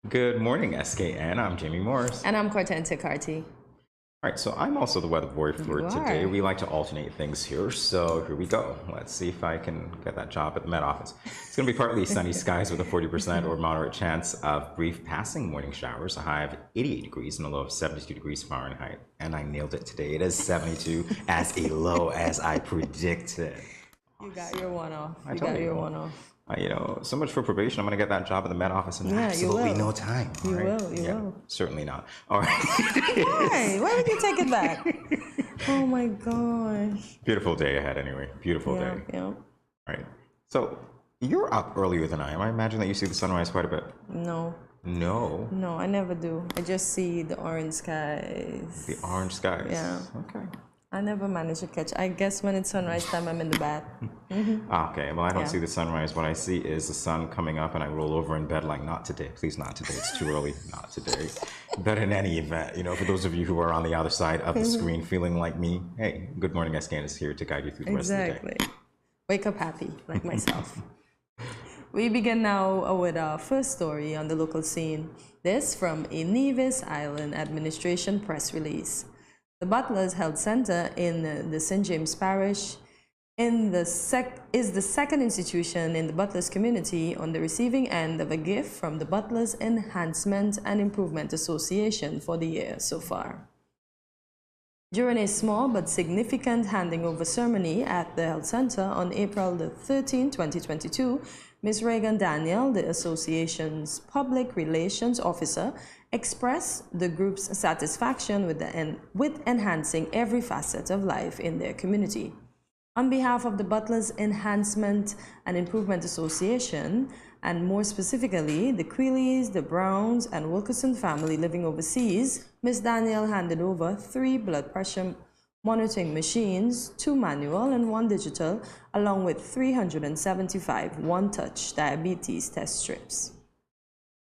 Good morning, SKN. I'm Jamie Morris. And I'm Kortensia. All right, so I'm also the weather boy for You today. are. We like to alternate things here, so here we go. Let's see if I can get that job at the Met Office. It's going to be partly sunny skies with a 40% or moderate chance of brief passing morning showers, a high of 88 degrees and a low of 72 degrees Fahrenheit. And I nailed it today. It is 72 as a low as I predicted. You got your one off. You got your one off. So much for probation. I'm going to get that job at the Met Office in absolutely no time. You will. Certainly not. All right. Why? Why would you take it back? Oh my gosh. Beautiful day ahead anyway. Beautiful day. Yeah. All right. So you're up earlier than I am. I imagine that you see the sunrise quite a bit. No, I never do. I just see the orange skies. The orange skies. Yeah. Okay. I never manage to catch. I guess when it's sunrise time, I'm in the bath. Okay. Well, I don't see the sunrise. What I see is the sun coming up, and I roll over in bed like, not today. Please, not today. It's too early. Not today. But in any event, for those of you who are on the other side of the screen feeling like me, hey, Good Morning SKN is here to guide you through the rest of the day. Exactly. Wake up happy, like myself. We begin now with our first story on the local scene. This from a Nevis Island Administration press release. The Butlers Health Center in the St. James Parish is the second institution in the Butlers community on the receiving end of a gift from the Butlers Enhancement and Improvement Association for the year so far. During a small but significant handing over ceremony at the health center on April 13, 2022, Ms. Reagan Daniel, the association's public relations officer, expressed the group's satisfaction with enhancing every facet of life in their community. On behalf of the Butlers Enhancement and Improvement Association, and more specifically the Queelys, the Browns, and Wilkerson family living overseas, Ms. Daniel handed over 3 blood pressure monitoring machines, 2 manual and 1 digital, along with 375 one-touch diabetes test strips.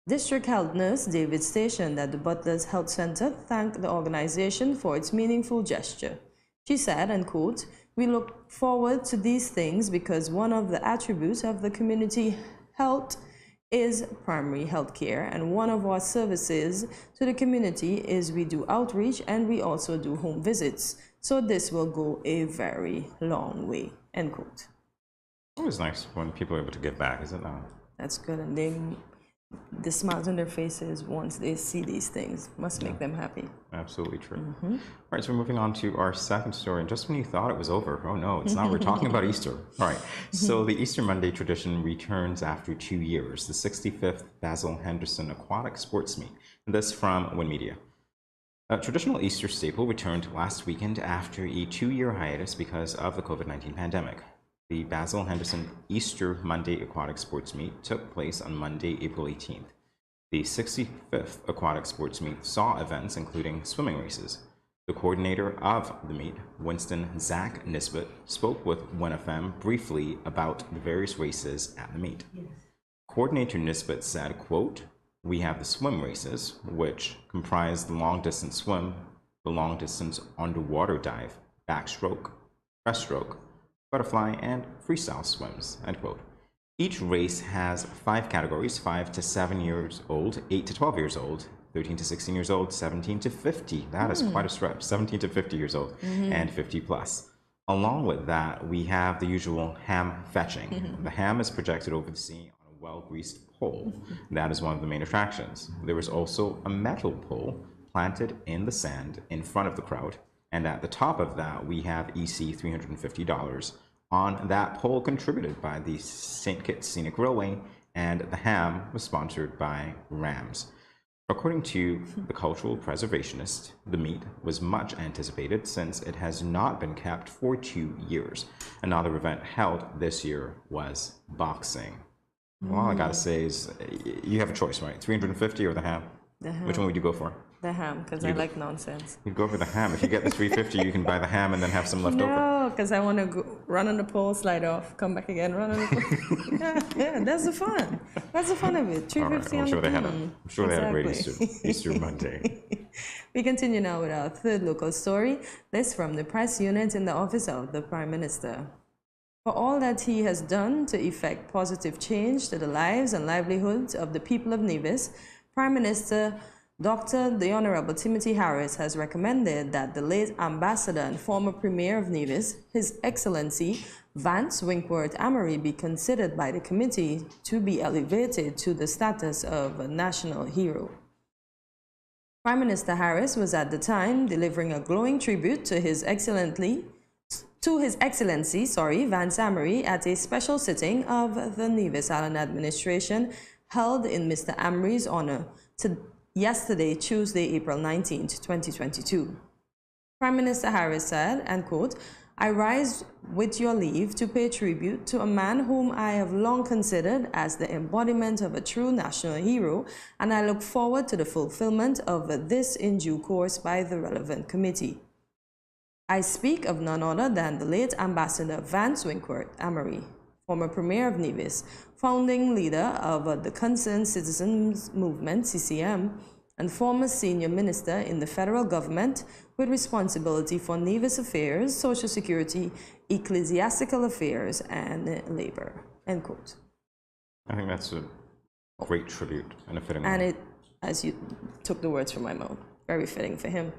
District Health Nurse David stationed at the Butlers Health Center thanked the organization for its meaningful gesture. She said, and quote, "We look forward to these things because one of the attributes of the community health is primary health care, and one of our services to the community is we do outreach and we also do home visits. So this will go a very long way," end quote. Always nice when people are able to give back, is it not? That's good, and the smiles on their faces once they see these things must make them happy. Absolutely true. All right, so we're moving on to our second story. And just when you thought it was over, oh no, it's not. We're talking about Easter. All right, so the Easter Monday tradition returns after 2 years, the 65th Basil Henderson Aquatic Sports Meet. And this from Win Media. A traditional Easter staple returned last weekend after a 2-year hiatus because of the COVID-19 pandemic. The Basil Henderson Easter Monday Aquatic Sports Meet took place on Monday, April 18th. The 65th Aquatic Sports Meet saw events including swimming races. The coordinator of the meet, Winston Zach Nisbet, spoke with WinFM briefly about the various races at the meet. Yes. Coordinator Nisbet said, quote, "We have the swim races, which comprise the long-distance swim, the long-distance underwater dive, backstroke, breaststroke, butterfly, and freestyle swims," end quote. Each race has 5 categories: 5 to 7 years old, 8 to 12 years old, 13 to 16 years old, 17 to 50. That is quite a stretch. 17 to 50 years old, and 50 plus. Along with that, we have the usual ham fetching. The ham is projected over the sea on a well-greased pole. That is one of the main attractions. There is also a metal pole planted in the sand in front of the crowd. And at the top of that, we have EC $350 on that pole, contributed by the St. Kitts Scenic Railway, and the ham was sponsored by Rams. According to the cultural preservationist, the meet was much anticipated since it has not been kept for 2 years. Another event held this year was boxing. Well, all I gotta say is, you have a choice, right? 350 or the ham? The ham. Which one would you go for? The ham, because I like nonsense. You'd go for the ham. If you get the 350, you can buy the ham and then have some left over. No, because I want to run on the pole, slide off, come back again, run on the pole. yeah, that's the fun. That's the fun of it. 350 I'm sure they had a great Exactly. Easter Monday. We continue now with our third local story. This from the press unit in the office of the Prime Minister. For all that he has done to effect positive change to the lives and livelihoods of the people of Nevis, Prime Minister the Honorable Timothy Harris has recommended that the late Ambassador and former Premier of Nevis, His Excellency Vance Winkworth Amory, be considered by the committee to be elevated to the status of a national hero. Prime Minister Harris was at the time delivering a glowing tribute to His Excellency Vance Amory at a special sitting of the Nevis Island Administration held in Mr. Amory's honor yesterday, Tuesday, April 19, 2022. Prime Minister Harris said, and quote, "I rise with your leave to pay tribute to a man whom I have long considered as the embodiment of a true national hero, and I look forward to the fulfillment of this in due course by the relevant committee. I speak of none other than the late Ambassador Vance Winkworth Amory, former Premier of Nevis, founding leader of the Concerned Citizens Movement, CCM, and former senior minister in the federal government with responsibility for Nevis affairs, social security, ecclesiastical affairs, and labor." End quote. I think that's a great tribute and a fitting one. And it, as you took the words from my mouth, very fitting for him.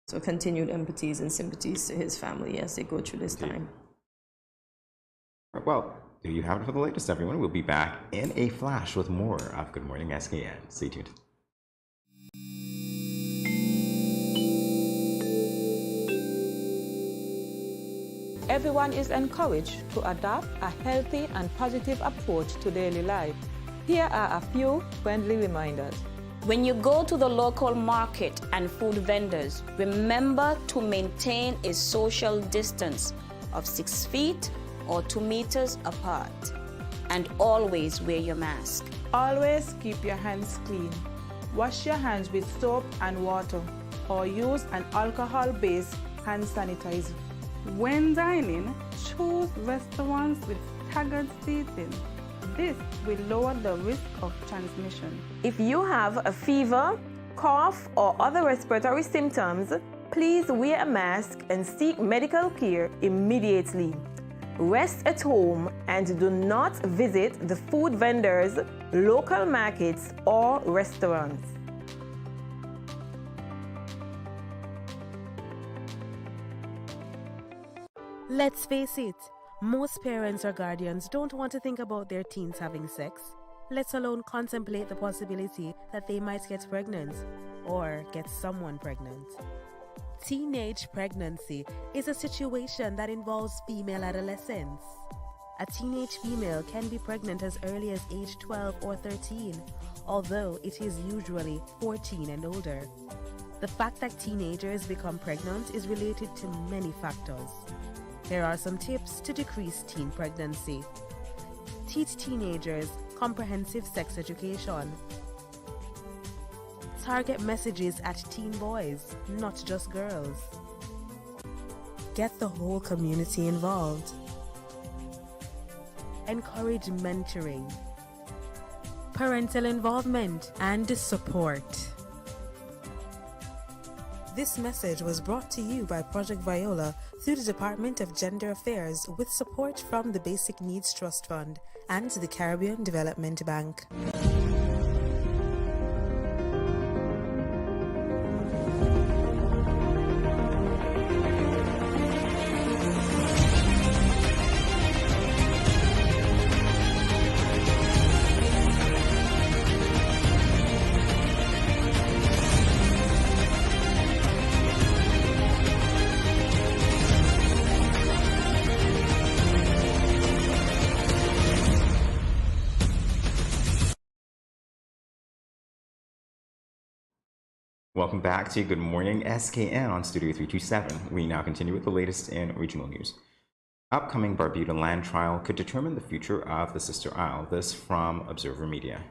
So continued empathies and sympathies to his family as they go through this time. Well, there you have it for the latest, everyone. We'll be back in a flash with more of Good Morning SKN. Stay tuned. Everyone is encouraged to adopt a healthy and positive approach to daily life. Here are a few friendly reminders. When you go to the local market and food vendors, remember to maintain a social distance of 6 feet or 2 meters apart, and always wear your mask. Always keep your hands clean. Wash your hands with soap and water, or use an alcohol-based hand sanitizer. When dining, choose restaurants with staggered seating. This will lower the risk of transmission. If you have a fever, cough, or other respiratory symptoms, please wear a mask and seek medical care immediately. Rest at home and do not visit the food vendors, local markets, or restaurants. Let's face it, most parents or guardians don't want to think about their teens having sex, let alone contemplate the possibility that they might get pregnant or get someone pregnant. Teenage pregnancy is a situation that involves female adolescents. A teenage female can be pregnant as early as age 12 or 13, although it is usually 14 and older. The fact that teenagers become pregnant is related to many factors. Here are some tips to decrease teen pregnancy. Teach teenagers comprehensive sex education. Target messages at teen boys, not just girls. Get the whole community involved. Encourage mentoring, parental involvement, and support. This message was brought to you by Project Viola through the Department of Gender Affairs with support from the Basic Needs Trust Fund and the Caribbean Development Bank. Welcome back to Good Morning SKN on Studio 327. We now continue with the latest in regional news. Upcoming Barbuda land trial could determine the future of the Sister Isle. This from Observer Media.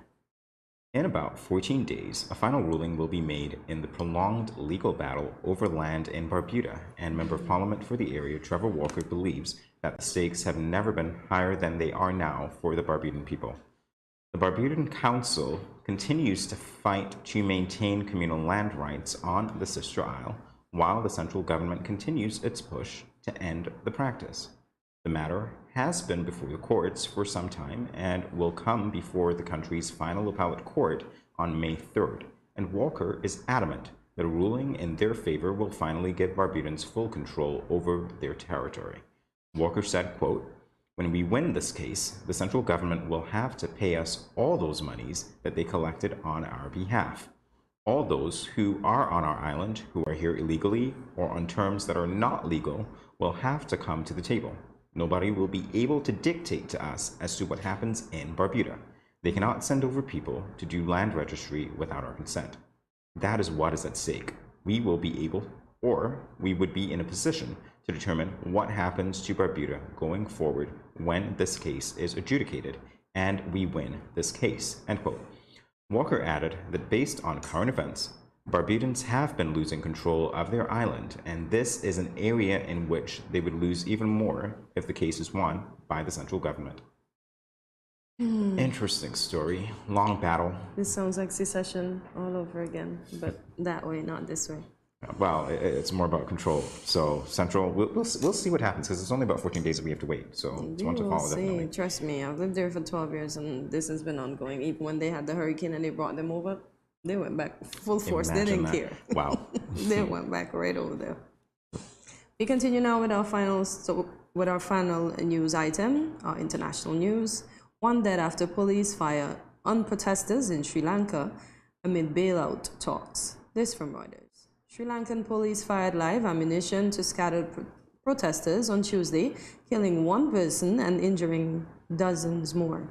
In about 14 days, a final ruling will be made in the prolonged legal battle over land in Barbuda, and Member of Parliament for the area, Trevor Walker, believes that the stakes have never been higher than they are now for the Barbudan people. The Barbudan Council continues to fight to maintain communal land rights on the Sister Isle, while the central government continues its push to end the practice. The matter has been before the courts for some time and will come before the country's final appellate court on May 3rd, and Walker is adamant that a ruling in their favor will finally give Barbudans full control over their territory. Walker said, quote, "When we win this case, the central government will have to pay us all those monies that they collected on our behalf. All those who are on our island, who are here illegally or on terms that are not legal, will have to come to the table. Nobody will be able to dictate to us as to what happens in Barbuda. They cannot send over people to do land registry without our consent. That is what is at stake. We will be able, or we would be in a position to determine what happens to Barbuda going forward when this case is adjudicated, and we win this case," end quote. Walker added that based on current events, Barbudans have been losing control of their island, and this is an area in which they would lose even more if the case is won by the central government. Interesting story. Long battle. This sounds like secession all over again, but that way, not this way. Well, it's more about control. So central, we'll see what happens, because it's only about 14 days that we have to wait. So it's one to follow, definitely. Trust me, I've lived there for 12 years, and this has been ongoing. Even when they had the hurricane and they brought them over, they went back full force. They didn't care. Wow. They went back right over there. We continue now with our final news item, our international news. One dead after police fire on protesters in Sri Lanka amid bailout talks. This from Reuters. Sri Lankan police fired live ammunition to scattered protesters on Tuesday, killing one person and injuring dozens more.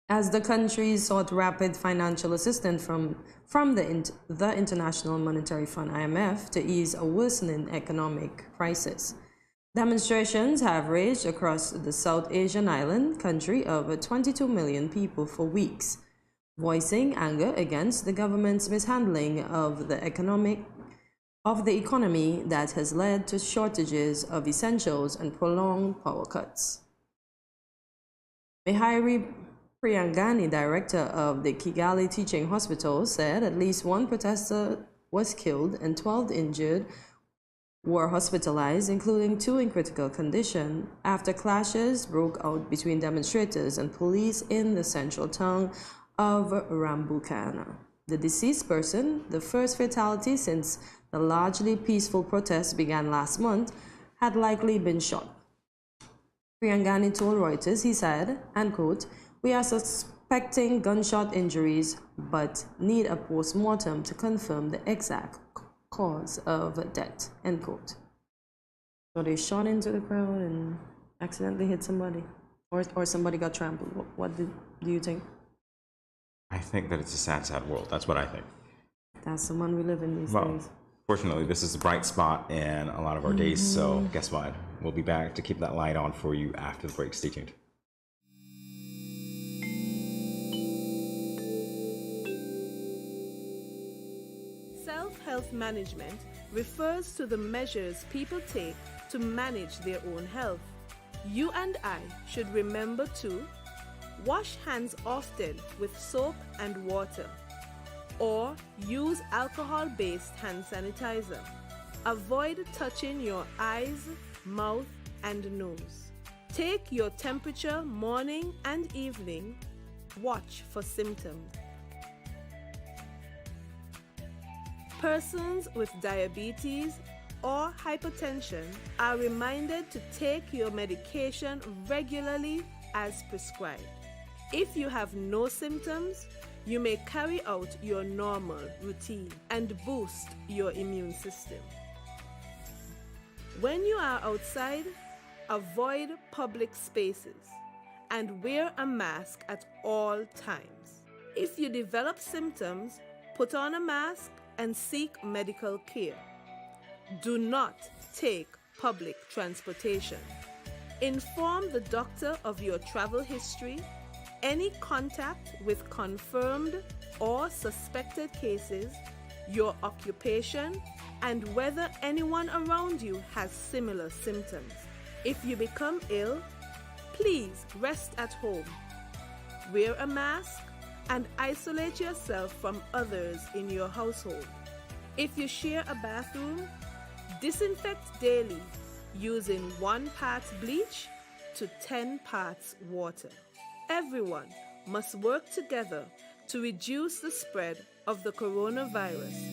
As the country sought rapid financial assistance from the International Monetary Fund (IMF) to ease a worsening economic crisis. Demonstrations have raged across the South Asian island country of 22 million people for weeks, voicing anger against the government's mishandling of the economy that has led to shortages of essentials and prolonged power cuts. Mihari Priyangani, director of the Kigali Teaching Hospital, said at least one protester was killed and 12 injured were hospitalized, including 2 in critical condition, after clashes broke out between demonstrators and police in the central town of Rambukana. The deceased person, the first fatality since the largely peaceful protests began last month, had likely been shot. Priyangani told Reuters, he said, and quote, "We are suspecting gunshot injuries, but need a post-mortem to confirm the exact cause of death," end quote. So they shot into the crowd and accidentally hit somebody, or somebody got trampled. What do you think? I think that it's a sad, sad world. That's what I think. That's the one we live in these days. Fortunately, this is a bright spot in a lot of our days, so guess what? We'll be back to keep that light on for you after the break. Stay tuned. Self-health management refers to the measures people take to manage their own health. You and I should remember to wash hands often with soap and water, or use alcohol-based hand sanitizer. Avoid touching your eyes, mouth, and nose. Take your temperature morning and evening. Watch for symptoms. Persons with diabetes or hypertension are reminded to take your medication regularly as prescribed. If you have no symptoms, you may carry out your normal routine and boost your immune system. When you are outside, avoid public spaces and wear a mask at all times. If you develop symptoms, put on a mask and seek medical care. Do not take public transportation. Inform the doctor of your travel history, any contact with confirmed or suspected cases, your occupation, and whether anyone around you has similar symptoms. If you become ill, please rest at home. Wear a mask and isolate yourself from others in your household. If you share a bathroom, disinfect daily using 1 part bleach to 10 parts water. Everyone must work together to reduce the spread of the coronavirus.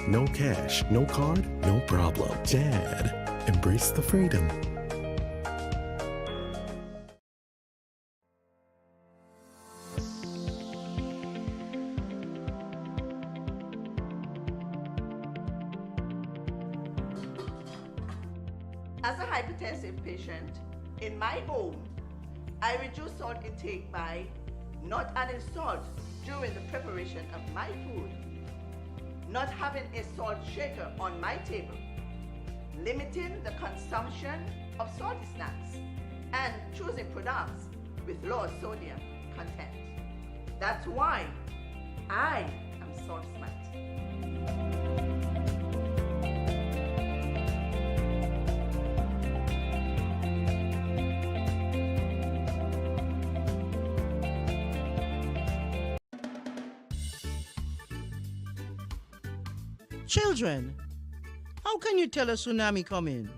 No cash, no card, no problem. Dad, embrace the freedom. As a hypertensive patient, in my home, I reduce salt intake by not adding salt during the preparation of my food, not having a salt shaker on my table, limiting the consumption of salty snacks, and choosing products with low sodium content. That's why I am salt smart. Children, how can you tell a tsunami coming?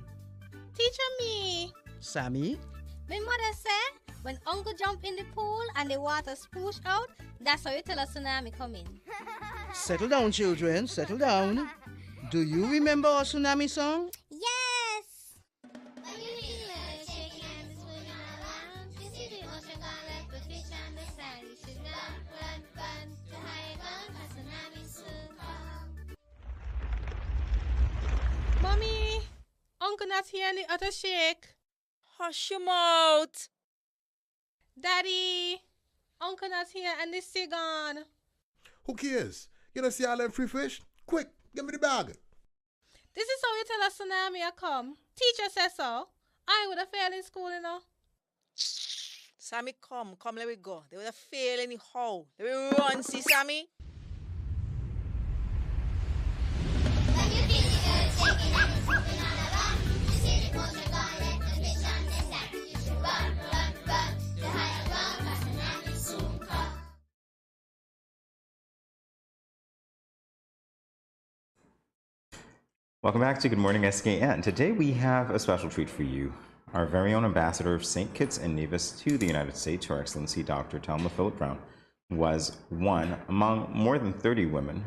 Teacher me. Sammy? My mother said when uncle jump in the pool and the water spoosh out, that's how you tell a tsunami coming. Settle down, children, settle down. Do you remember our tsunami song? Yes! Mommy, Uncle not here and the other shake. Hush your mouth. Daddy, Uncle not here and the sea gone. Who cares? You don't see all them free fish? Quick, give me the bag. This is how you tell a tsunami a come. Teacher says so. I would have failed in school, you know. Sammy, come, let me go. They would have failed anyhow. Let me run, see Sammy. Welcome back to Good Morning SKN. Today we have a special treat for you. Our very own ambassador of St. Kitts and Nevis to the United States, Her Excellency Dr. Thelma Philip Brown, was one among more than 30 women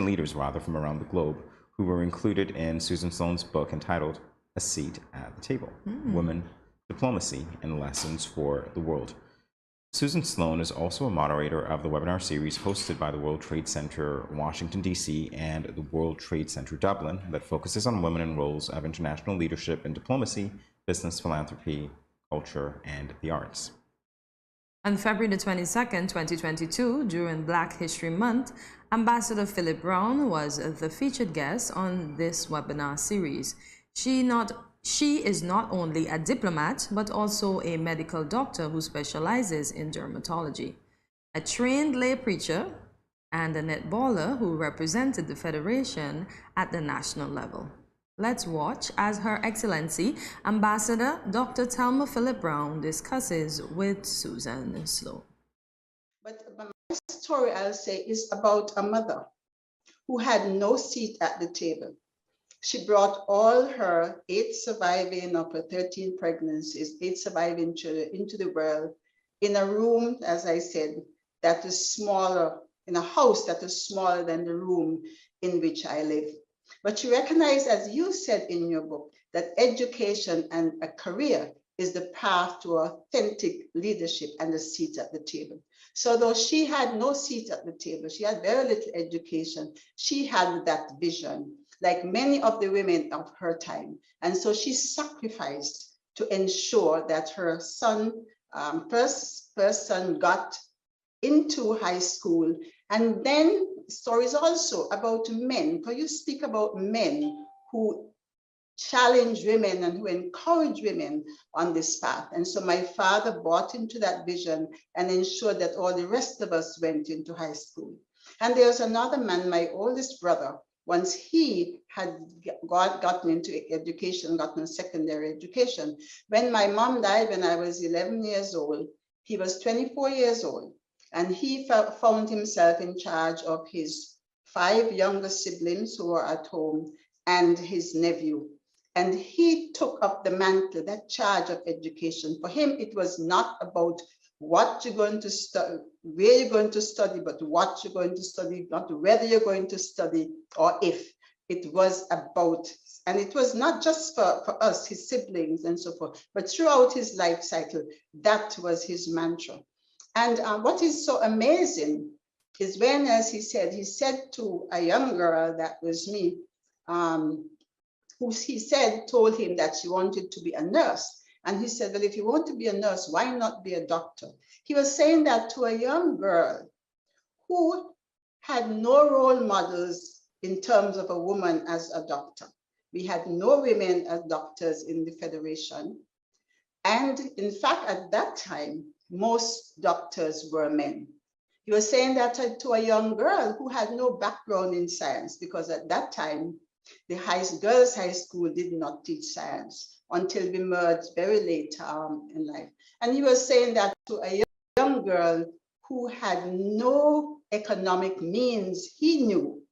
leaders from around the globe who were included in Susan Sloan's book entitled A Seat at the Table, Women, Diplomacy, and Lessons for the World. Susan Sloan is also a moderator of the webinar series hosted by the World Trade Center Washington, D.C. and the World Trade Center Dublin that focuses on women in roles of international leadership in diplomacy, business, philanthropy, culture, and the arts. On February the 22nd, 2022, during Black History Month, Ambassador Philip Brown was the featured guest on this webinar series. She is not only a diplomat, but also a medical doctor who specializes in dermatology, a trained lay preacher, and a netballer who represented the Federation at the national level. Let's watch as Her Excellency Ambassador Dr. Thelma Philip Brown discusses with Susan Sloan. But my story, I'll say, is about a mother who had no seat at the table. She brought all her 8 surviving of her 13 pregnancies, 8 surviving children into the world in a room, as I said, that is smaller, in a house that is smaller than the room in which I live. But she recognized, as you said in your book, that education and a career is the path to authentic leadership and a seat at the table. So though she had no seat at the table, she had very little education, she had that vision, like many of the women of her time. And so she sacrificed to ensure that her son, first son, got into high school. And then stories also about men, because you speak about men who challenge women and who encourage women on this path. And so my father bought into that vision and ensured that all the rest of us went into high school. And there's another man, my oldest brother, once he had gotten into education, gotten secondary education. When my mom died when I was 11 years old, he was 24 years old. And he found himself in charge of his 5 younger siblings who were at home and his nephew. And he took up the mantle, that charge of education. For him, it was not about what you're going to study, where you're going to study, but what you're going to study, not whether you're going to study or if. It was about, and it was not just for us, his siblings and so forth, but throughout his life cycle, that was his mantra. And what is so amazing is when, as he said to a young girl, that was me, who told him that she wanted to be a nurse. And he said, well, if you want to be a nurse, why not be a doctor? He was saying that to a young girl who had no role models in terms of a woman as a doctor. We had no women as doctors in the Federation. And in fact, at that time, most doctors were men. He was saying that to a young girl who had no background in science, because at that time, the girls' high school did not teach science until we merged very late in life. And he was saying that to a young girl who had no economic means, he knew,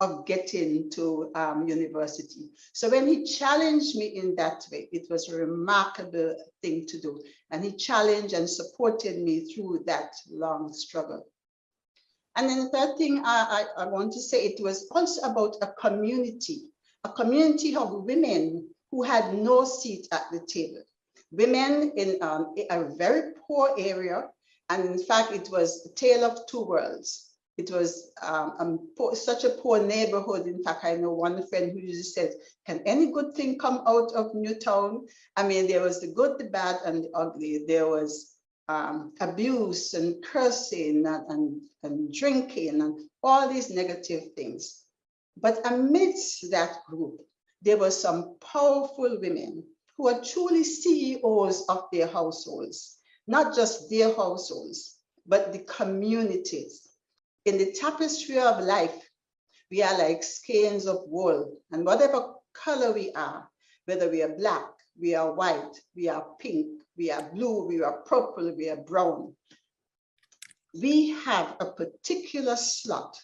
of getting to university. So when he challenged me in that way, it was a remarkable thing to do. And he challenged and supported me through that long struggle. And then the third thing I want to say, it was also about a community of women who had no seat at the table. Women in a very poor area. And in fact, it was a tale of two worlds. It was such a poor neighborhood. In fact, I know one friend who usually says, can any good thing come out of Newtown? I mean, there was the good, the bad, and the ugly. There was abuse and cursing and drinking and all these negative things. But amidst that group, there were some powerful women who are truly CEOs of their households, not just their households, but the communities. In the tapestry of life, we are like skeins of wool, and whatever color we are, whether we are black, we are white, we are pink, we are blue, we are purple, we are brown, we have a particular slot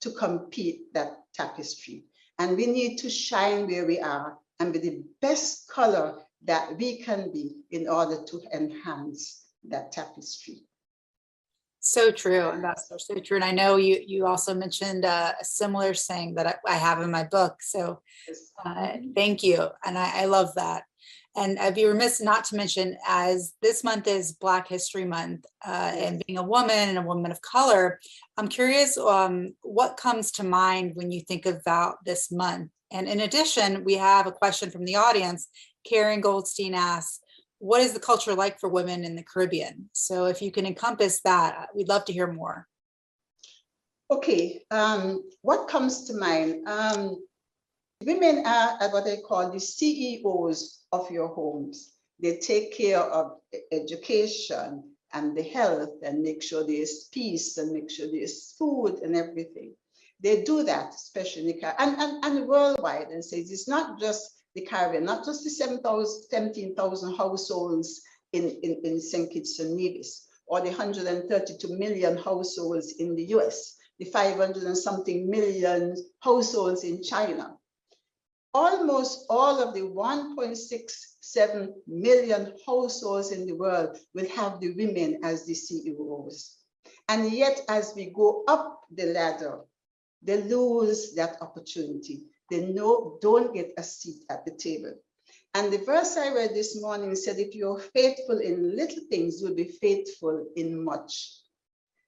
to compete that tapestry. And we need to shine where we are and be the best color that we can be in order to enhance that tapestry. So true, Ambassador, so true. And I know you also mentioned a similar saying that I have in my book. So thank you. And I love that. And I'd be remiss not to mention, as this month is Black History Month, and being a woman and a woman of color, I'm curious what comes to mind when you think about this month. And in addition, we have a question from the audience. Karen Goldstein asks, what is the culture like for women in the Caribbean? So if you can encompass that, we'd love to hear more. Okay, what comes to mind? Women are what I call the CEOs of your homes. They take care of education and the health and make sure there's peace and make sure there's food and everything. They do that, especially in the Caribbean and worldwide. And says it's not just the Caribbean, not just the 17,000 households in St. Kitts and Nevis, or the 132 million households in the US, the 500 and something million households in China. Almost all of the 1.67 million households in the world will have the women as the CEOs. And yet, as we go up the ladder, they lose that opportunity. They don't get a seat at the table. And the verse I read this morning said, if you're faithful in little things, you'll be faithful in much.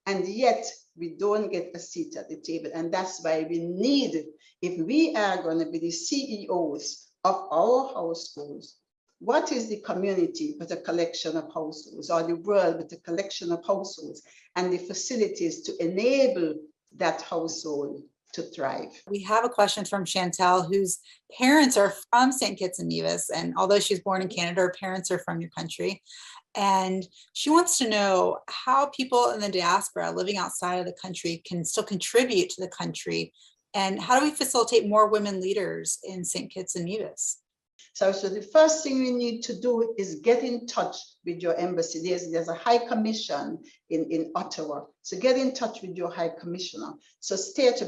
And yet we don't get a seat at the table. And that's why we need, if we are going to be the CEOs of our households, what is the community but a collection of households, or the world but a collection of households, and the facilities to enable that household to thrive? We have a question from Chantel, whose parents are from St. Kitts and Nevis. And although she's born in Canada, her parents are from your country. And she wants to know how people in the diaspora living outside of the country can still contribute to the country. And how do we facilitate more women leaders in St. Kitts and Nevis? So the first thing we need to do is get in touch with your embassy. There's a high commission in Ottawa. So get in touch with your high commissioner. So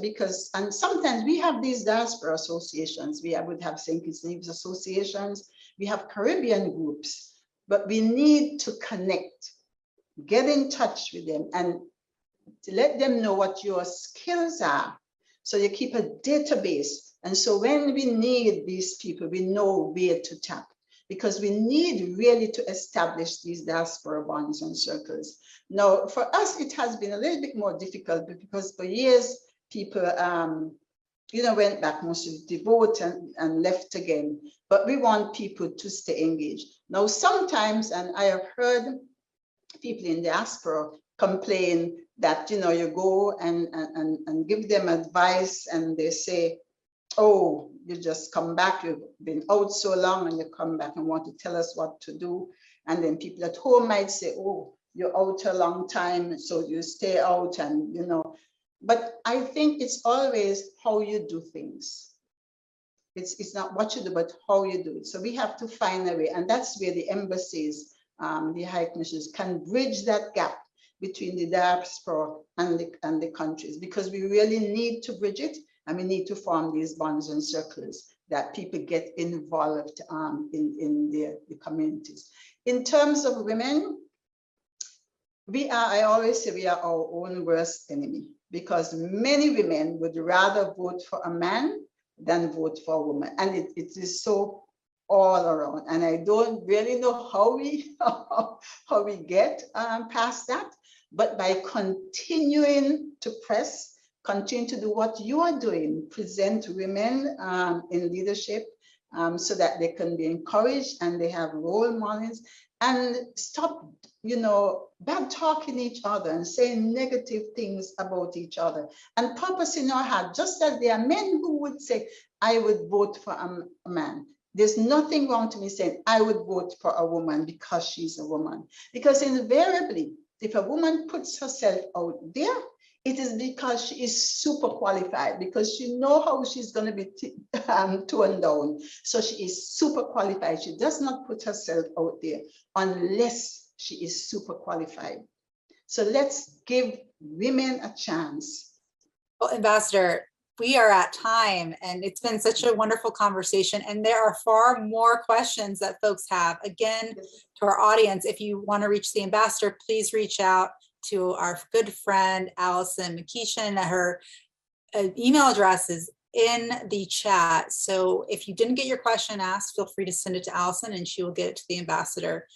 because, and sometimes we have these diaspora associations. We would have St. Kitts and Nevis associations. We have Caribbean groups, but we need to connect, get in touch with them and to let them know what your skills are. So you keep a database. And so when we need these people, we know where to tap, because we need really to establish these diaspora bonds and circles. Now, for us, it has been a little bit more difficult because for years, people, went back mostly to vote and left again. But we want people to stay engaged. Now, sometimes, and I have heard people in diaspora complain that, you go and give them advice and they say, oh, you just come back, you've been out so long and you come back and want to tell us what to do. And then people at home might say, oh, you're out a long time, so you stay out and, But I think it's always how you do things. It's not what you do, but how you do it. So we have to find a way. And that's where the embassies, the high commissioners can bridge that gap between the diaspora and the countries, because we really need to bridge it. And we need to form these bonds and circles that people get involved in the communities. In terms of women, I always say we are our own worst enemy, because many women would rather vote for a man than vote for a woman. And it is so all around. And I don't really know how we get past that, but by continuing to press, continue to do what you are doing, present women in leadership so that they can be encouraged and they have role models, and stop, bad talking each other and saying negative things about each other, and purpose in our heart, just as there are men who would say, I would vote for a man. There's nothing wrong to me saying I would vote for a woman because she's a woman. Because invariably, if a woman puts herself out there, it is because she is super qualified, because she knows how she's going to be toned down. So she is super qualified. She does not put herself out there unless she is super qualified. So let's give women a chance. Well, Ambassador, we are at time, and it's been such a wonderful conversation. And there are far more questions that folks have. Again, to our audience, if you want to reach the ambassador, please reach out to our good friend, Allison McKeeshan. Her email address is in the chat. So if you didn't get your question asked, feel free to send it to Allison and she will get it to the ambassador.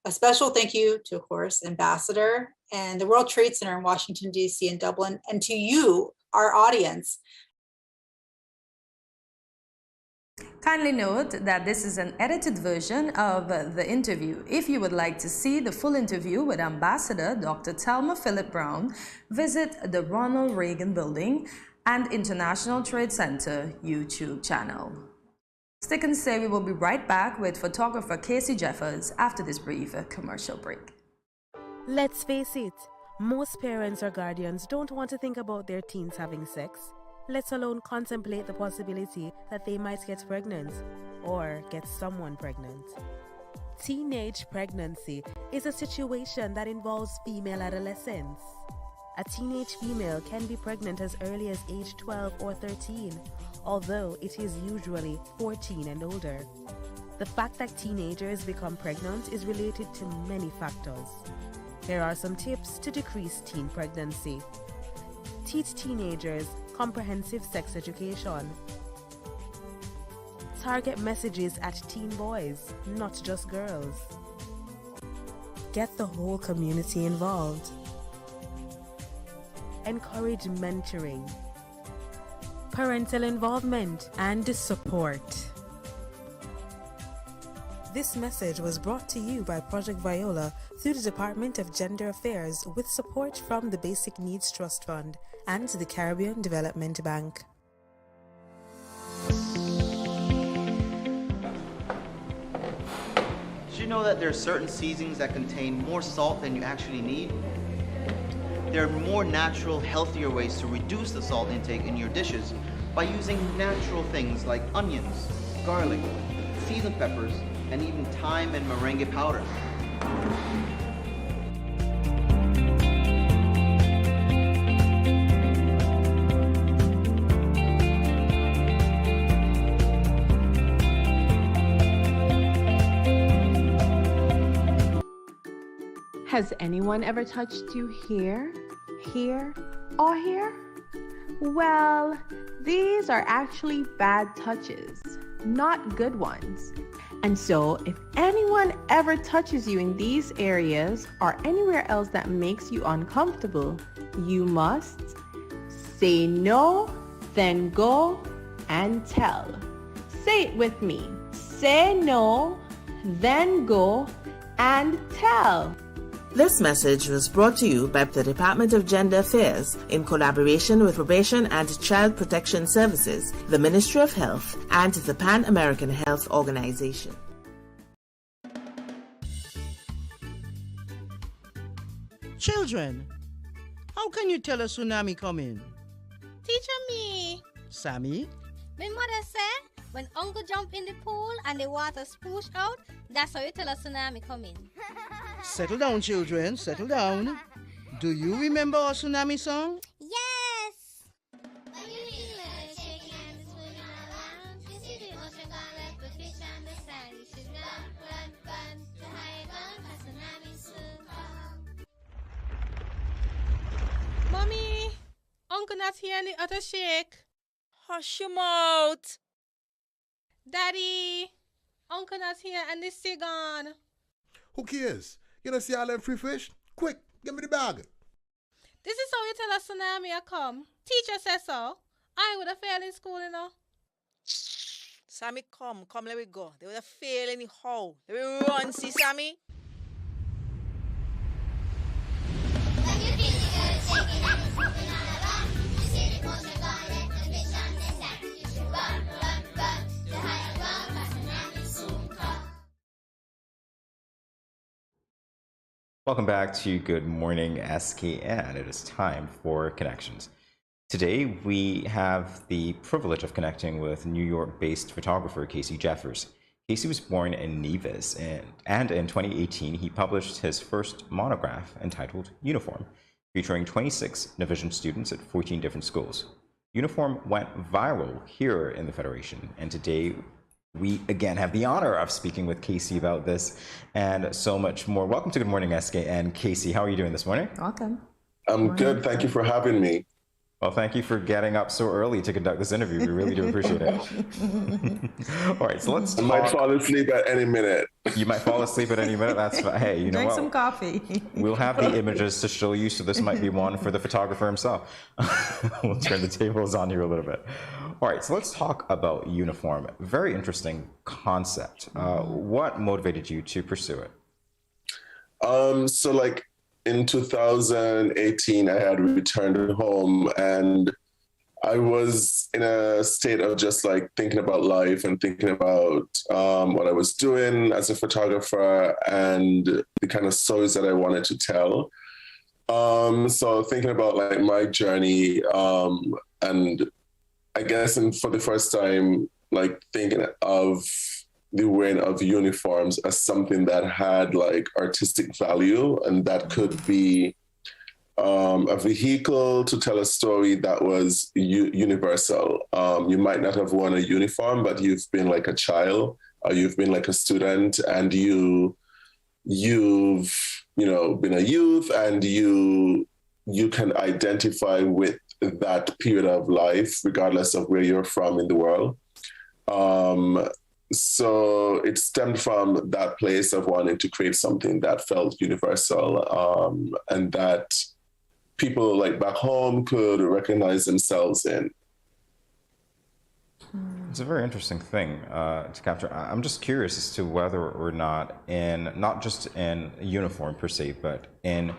A special thank you to, of course, Ambassador and the World Trade Center in Washington, D.C. and Dublin, and to you, our audience. Kindly note that this is an edited version of the interview. If you would like to see the full interview with Ambassador Dr. Thelma Philip Brown, visit the Ronald Reagan Building and International Trade Center YouTube channel. Stick and stay, we will be right back with photographer Casey Jeffers after this brief commercial break. Let's face it, most parents or guardians don't want to think about their teens having sex, let alone contemplate the possibility that they might get pregnant or get someone pregnant. Teenage pregnancy is a situation that involves female adolescents. A teenage female can be pregnant as early as age 12 or 13, although it is usually 14 and older. The fact that teenagers become pregnant is related to many factors. Here are some tips to decrease teen pregnancy. Teach teenagers comprehensive sex education. target messages at teen boys, not just girls. Get the whole community involved. Encourage mentoring, parental involvement, and support. This message was brought to you by Project Viola through the Department of Gender Affairs with support from the Basic Needs Trust Fund and the Caribbean Development Bank. Did you know that there are certain seasonings that contain more salt than you actually need? There are more natural, healthier ways to reduce the salt intake in your dishes by using natural things like onions, garlic, seasoned peppers, and even thyme and merengue powder. Has anyone ever touched you here, or here? Well, these are actually bad touches, not good ones. And so, if anyone ever touches you in these areas or anywhere else that makes you uncomfortable, you must say no, then go and tell. Say it with me. Say no, then go and tell. This message was brought to you by the Department of Gender Affairs in collaboration with Probation and Child Protection Services, the Ministry of Health, and the Pan American Health Organization. Children, how can you tell a tsunami coming? Teacher me. Sammy? My mother said, when uncle jump in the pool and the water spoosh out, that's how you tell a tsunami coming. Settle down, children, settle down. Do you remember our tsunami song? Yes! Mommy, uncle not here in the other shake. Hush your mouth. Daddy, uncle not here and the sea gone. Who cares? You don't see all them free fish? Quick, give me the bag. This is how you tell a tsunami a come. Teacher says so. I would have failed in school, you know. Sammy, come, let me go. They would have failed anyhow. Let me run, see Sammy. Welcome back to Good Morning SKN. It is time for Connections. Today we have the privilege of connecting with New York-based photographer Casey Jeffers. Casey was born in Nevis, and in 2018 he published his first monograph entitled Uniform, featuring 26 Division students at 14 different schools. Uniform went viral here in the Federation, and today we again have the honor of speaking with Casey about this and so much more. Welcome to Good Morning SKN. Casey, how are you doing this morning? Welcome. I'm good. Thank you for having me. Well, thank you for getting up so early to conduct this interview. We really do appreciate it. All right, so let's talk. I might fall asleep at any minute. You might fall asleep at any minute. That's fine. Hey, you know Drink what? some coffee. We'll have the images to show you, so this might be one for the photographer himself. We'll turn the tables on here a little bit. All right, so let's talk about Uniform. Very interesting concept. What motivated you to pursue it? So like in 2018, I had returned home and I was in a state of just like thinking about life and thinking about what I was doing as a photographer and the kind of stories that I wanted to tell. So thinking about like my journey and I guess for the first time, like thinking of the wearing of uniforms as something that had like artistic value and that could be a vehicle to tell a story that was universal. You might not have worn a uniform, but you've been like a child or you've been like a student and you've been a youth and you can identify with that period of life, regardless of where you're from in the world. So it stemmed from that place of wanting to create something that felt universal, and that people like back home could recognize themselves in. It's a very interesting thing to capture. I'm just curious as to whether or not not just in uniform per se, but in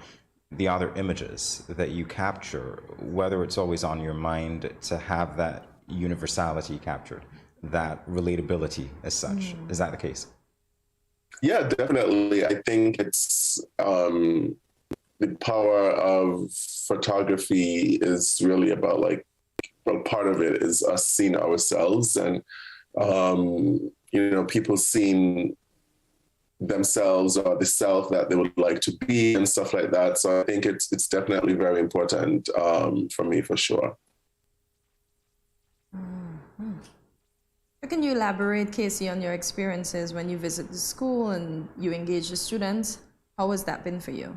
the other images that you capture, whether it's always on your mind to have that universality captured, that relatability as such. Is that the case? Yeah, definitely. I think it's the power of photography is really about like, well, part of it is us seeing ourselves and, people seeing themselves or the self that they would like to be and stuff like that. So I think it's definitely very important for me, for sure. Can you elaborate, Casey, on your experiences when you visit the school and you engage the students? How has that been for you?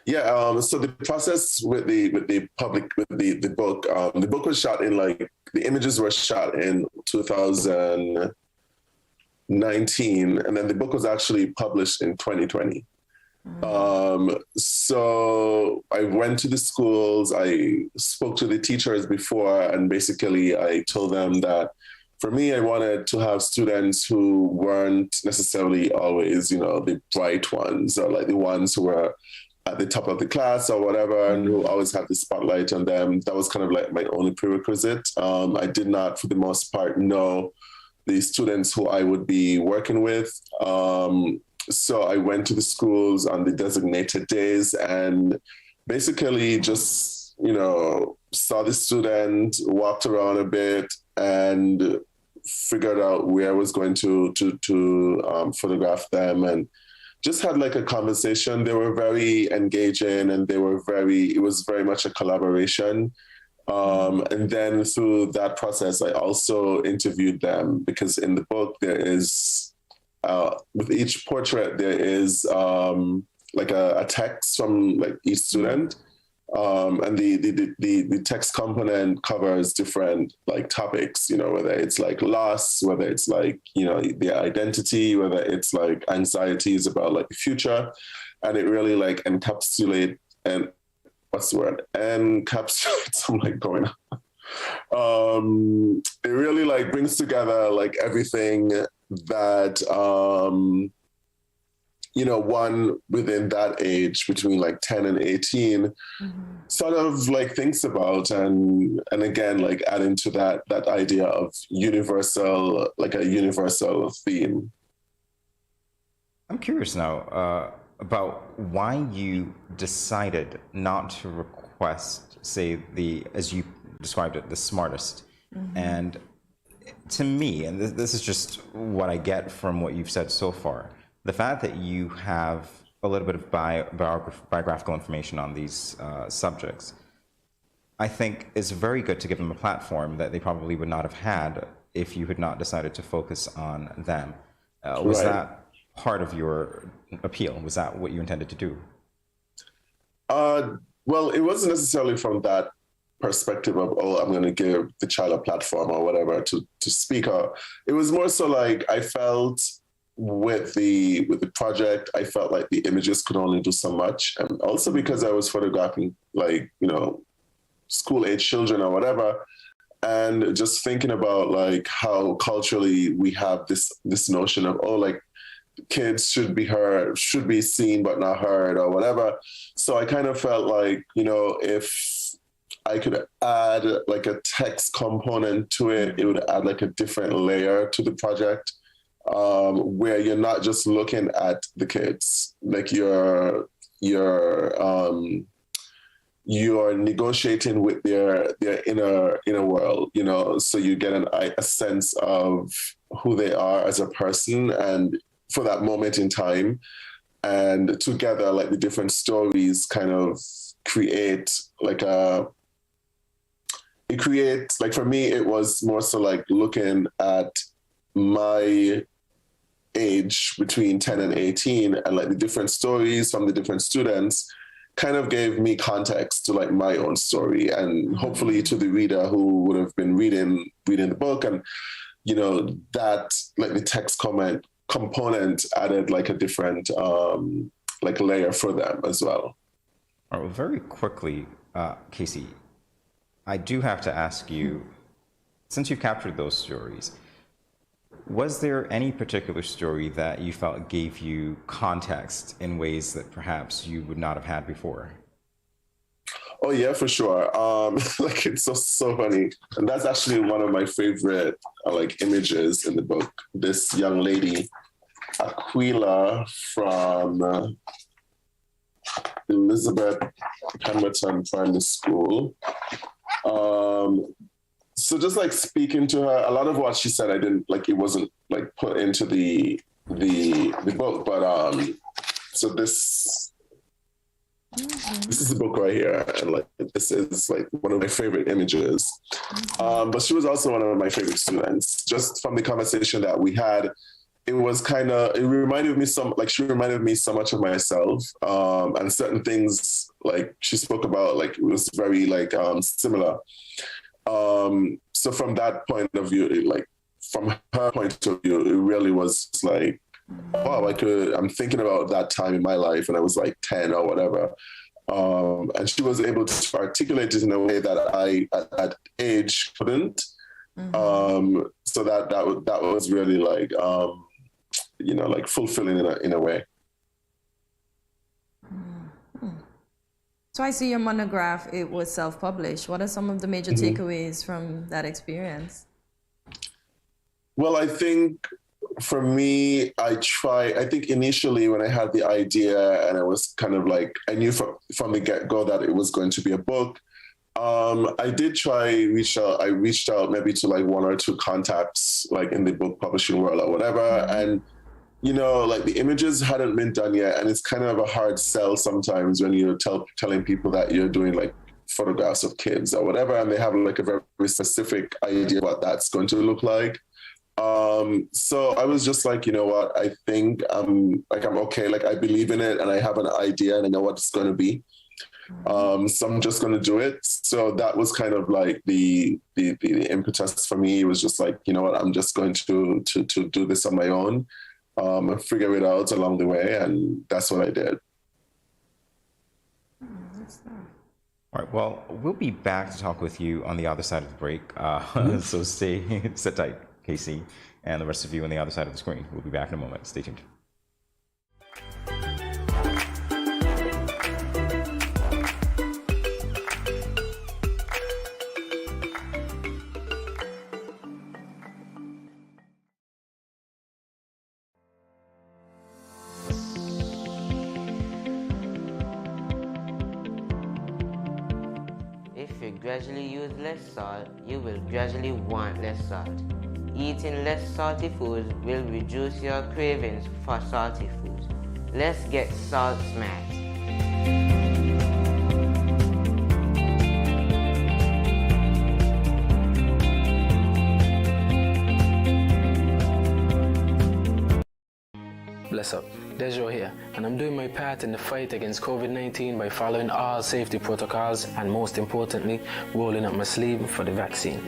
Yeah, so the process with the book, the book was shot in the images were shot in 2019, and then the book was actually published in 2020. So I went to the schools, I spoke to the teachers before, and basically I told them that for me, I wanted to have students who weren't necessarily always, the bright ones or like the ones who were at the top of the class or whatever, and who always had the spotlight on them. That was kind of like my only prerequisite. I did not, for the most part, know the students who I would be working with. So I went to the schools on the designated days and basically just, saw the student, walked around a bit, and figured out where I was going to photograph them, and just had like a conversation. They were very engaging, and it was very much a collaboration. And then through that process, I also interviewed them, because in the book there is, with each portrait, there is like a text from like each student. And the text component covers different like topics, whether it's like loss, whether it's like, their identity, whether it's like anxieties about like the future. And it really like encapsulates, and what's the word? Encapsulates, I'm like going on. It really like brings together like everything that, one within that age between like 10 and 18 sort of like thinks about, and again, like adding to that idea of universal, like a universal theme. I'm curious now about why you decided not to request, say, as you described it, the smartest. And to me, and this is just what I get from what you've said so far, the fact that you have a little bit of biographical information on these subjects, I think is very good to give them a platform that they probably would not have had if you had not decided to focus on them. Was that part of your appeal? Was that what you intended to do? Well, it wasn't necessarily from that perspective of, I'm going to give the child a platform or whatever to speak out. It was more so like I felt with the project, I felt like the images could only do so much. And also because I was photographing like, school age children or whatever, and just thinking about like how culturally we have this notion of, like kids should be heard, should be seen but not heard or whatever. So I kind of felt like, if I could add like a text component to it, it would add like a different layer to the project, where you're not just looking at the kids, like you're negotiating with their inner world, so you get a sense of who they are as a person and for that moment in time, and together like the different stories kind of create like for me it was more so like looking at my age between 10 and 18 and like the different stories from the different students kind of gave me context to like my own story, and hopefully to the reader who would have been reading the book and that like the text component added like a different like layer for them as well. All right, well, very quickly, Casey, I do have to ask you, since you've captured those stories, was there any particular story that you felt gave you context in ways that perhaps you would not have had before? Oh yeah, for sure. Like it's so funny, and that's actually one of my favorite like images in the book. This young lady, Aquila from Elizabeth Pemberton Primary School. So just like speaking to her, a lot of what she said, I didn't like. It wasn't like put into the book, but so this is the book right here, and like this is like one of my favorite images. But she was also one of my favorite students. Just from the conversation that we had, it reminded me she reminded me so much of myself, and certain things like she spoke about, like it was very like similar. So from that point of view, like from her point of view, it really was like, wow, I'm thinking about that time in my life when I was like 10 or whatever. And she was able to articulate it in a way that I at that age couldn't. So that was really like, like fulfilling in a way. So I see your monograph, it was self-published. What are some of the major takeaways from that experience? Well, I think for me, I think initially when I had the idea and I was kind of like, I knew from the get-go that it was going to be a book. I did I reached out maybe to like one or two contacts like in the book publishing world or whatever. And like the images hadn't been done yet. And it's kind of a hard sell sometimes when you're telling people that you're doing like photographs of kids or whatever, and they have like a very specific idea what that's going to look like. So I was just like, you know what, I think I'm okay. Like I believe in it and I have an idea and I know what it's going to be. So I'm just going to do it. So that was kind of like the impetus for me. It was just like, you know what, I'm just going to do this on my own. And figure it out along the way, and that's what I did. All right, well, we'll be back to talk with you on the other side of the break. So sit tight, Casey, and the rest of you on the other side of the screen. We'll be back in a moment. Stay tuned. If you gradually use less salt, you will gradually want less salt. Eating less salty foods will reduce your cravings for salty foods. Let's get salt smart. Bless up, Dejo here, and I'm doing my part in the fight against COVID-19 by following all safety protocols and most importantly, rolling up my sleeve for the vaccine.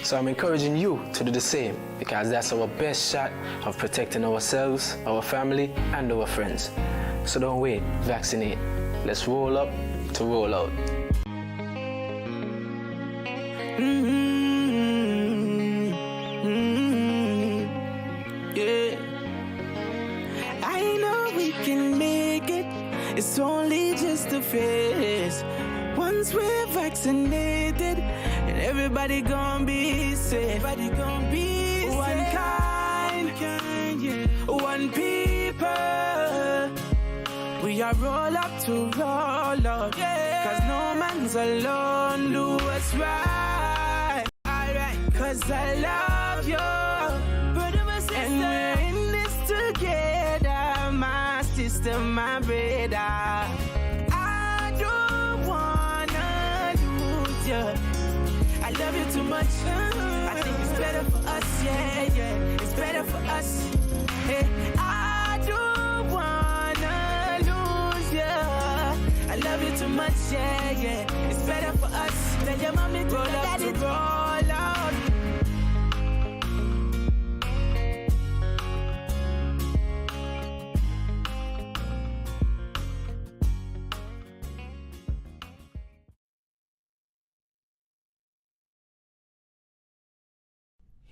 So I'm encouraging you to do the same because that's our best shot of protecting ourselves, our family, and our friends. So don't wait, vaccinate. Let's roll up to roll out. Yeah. I know we can make it. It's only just a phase. Once we're vaccinated, and everybody gonna be safe. Everybody gonna be one safe. Kind, yeah. One people. We are roll up to roll up. Yeah. Cause no man's alone. Do what's right. Alright. Cause I love you. Brother, my sister. And we're in this together. My sister, my brother. I don't wanna lose you. I love you too much. I think it's better for us, yeah. It's better for us. Hey, I don't wanna lose you. I love you too much, yeah. It's better for us. Tell your mommy to roll up to roll out.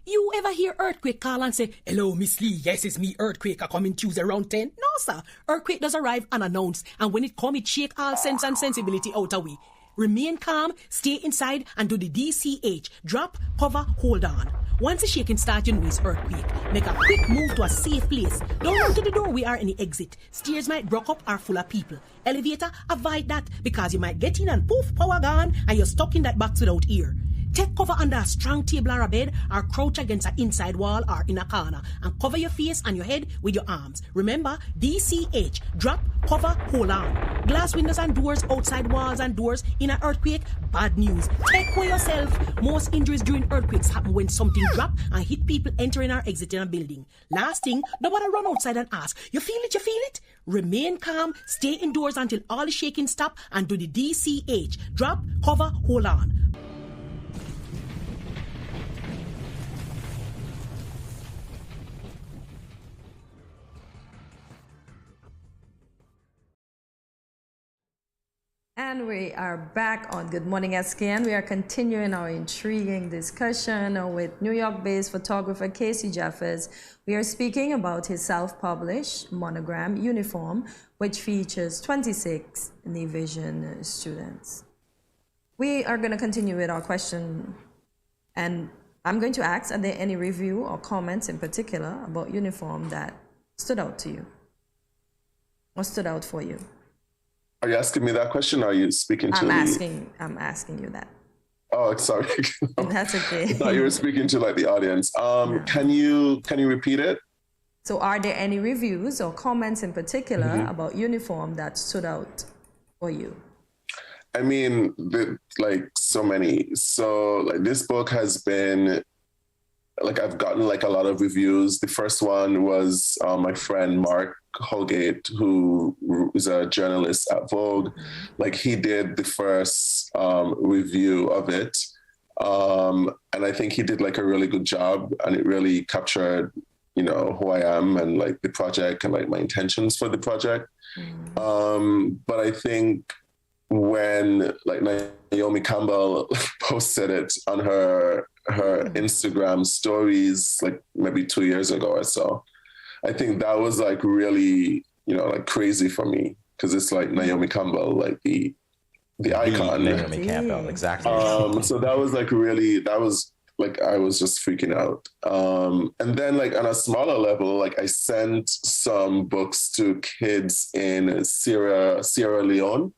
You ever hear Earthquake call and say, "Hello, Miss Lee, yes, it's me, Earthquake, I come in Tuesday around 10? No, sir. Earthquake does arrive unannounced, and when it come, it shake all sense and sensibility out of we. Remain calm, stay inside, and do the DCH. Drop, cover, hold on. Once the shaking starts, you know it's earthquake. Make a quick move to a safe place. Don't run to the door, we are in the exit. Stairs might block up or full of people. Elevator, avoid that, because you might get in and poof, power gone, and you're stuck in that box without ear. Take cover under a strong table or a bed, or crouch against an inside wall or in a corner, and cover your face and your head with your arms. Remember, DCH, drop, cover, hold on. Glass windows and doors, outside walls and doors, in an earthquake, bad news. Take care yourself. Most injuries during earthquakes happen when something drop and hit people entering or exiting a building. Last thing, nobody run outside and ask, you feel it, you feel it? Remain calm, stay indoors until all the shaking stop, and do the DCH, drop, cover, hold on. And we are back on Good Morning SKN. We are continuing our intriguing discussion with New York-based photographer Casey Jeffers. We are speaking about his self-published monogram, Uniform, which features 26 Vision students. We are going to continue with our question, and I'm going to ask, are there any review or comments in particular about Uniform that stood out to you or stood out for you? Are you asking me that question, or are you speaking to I'm asking you that. Oh, sorry. That's okay. I thought you were speaking to like the audience. Can you repeat it? So are there any reviews or comments in particular about Uniform that stood out for you? I mean, like so many. So like this book has been, like I've gotten like a lot of reviews. The first one was my friend Mark Holgate, who is a journalist at Vogue. Like he did the first review of it. And I think he did like a really good job, and it really captured, you know, who I am and like the project and like my intentions for the project. But I think when like Naomi Campbell posted it on her Instagram stories, like maybe 2 years ago or so, I think that was like really, you know, like crazy for me, because it's like Naomi Campbell, like the icon. Naomi Campbell, exactly. So that was like really, that was like, I was just freaking out. And then like on a smaller level, like I sent some books to kids in Sierra Leone.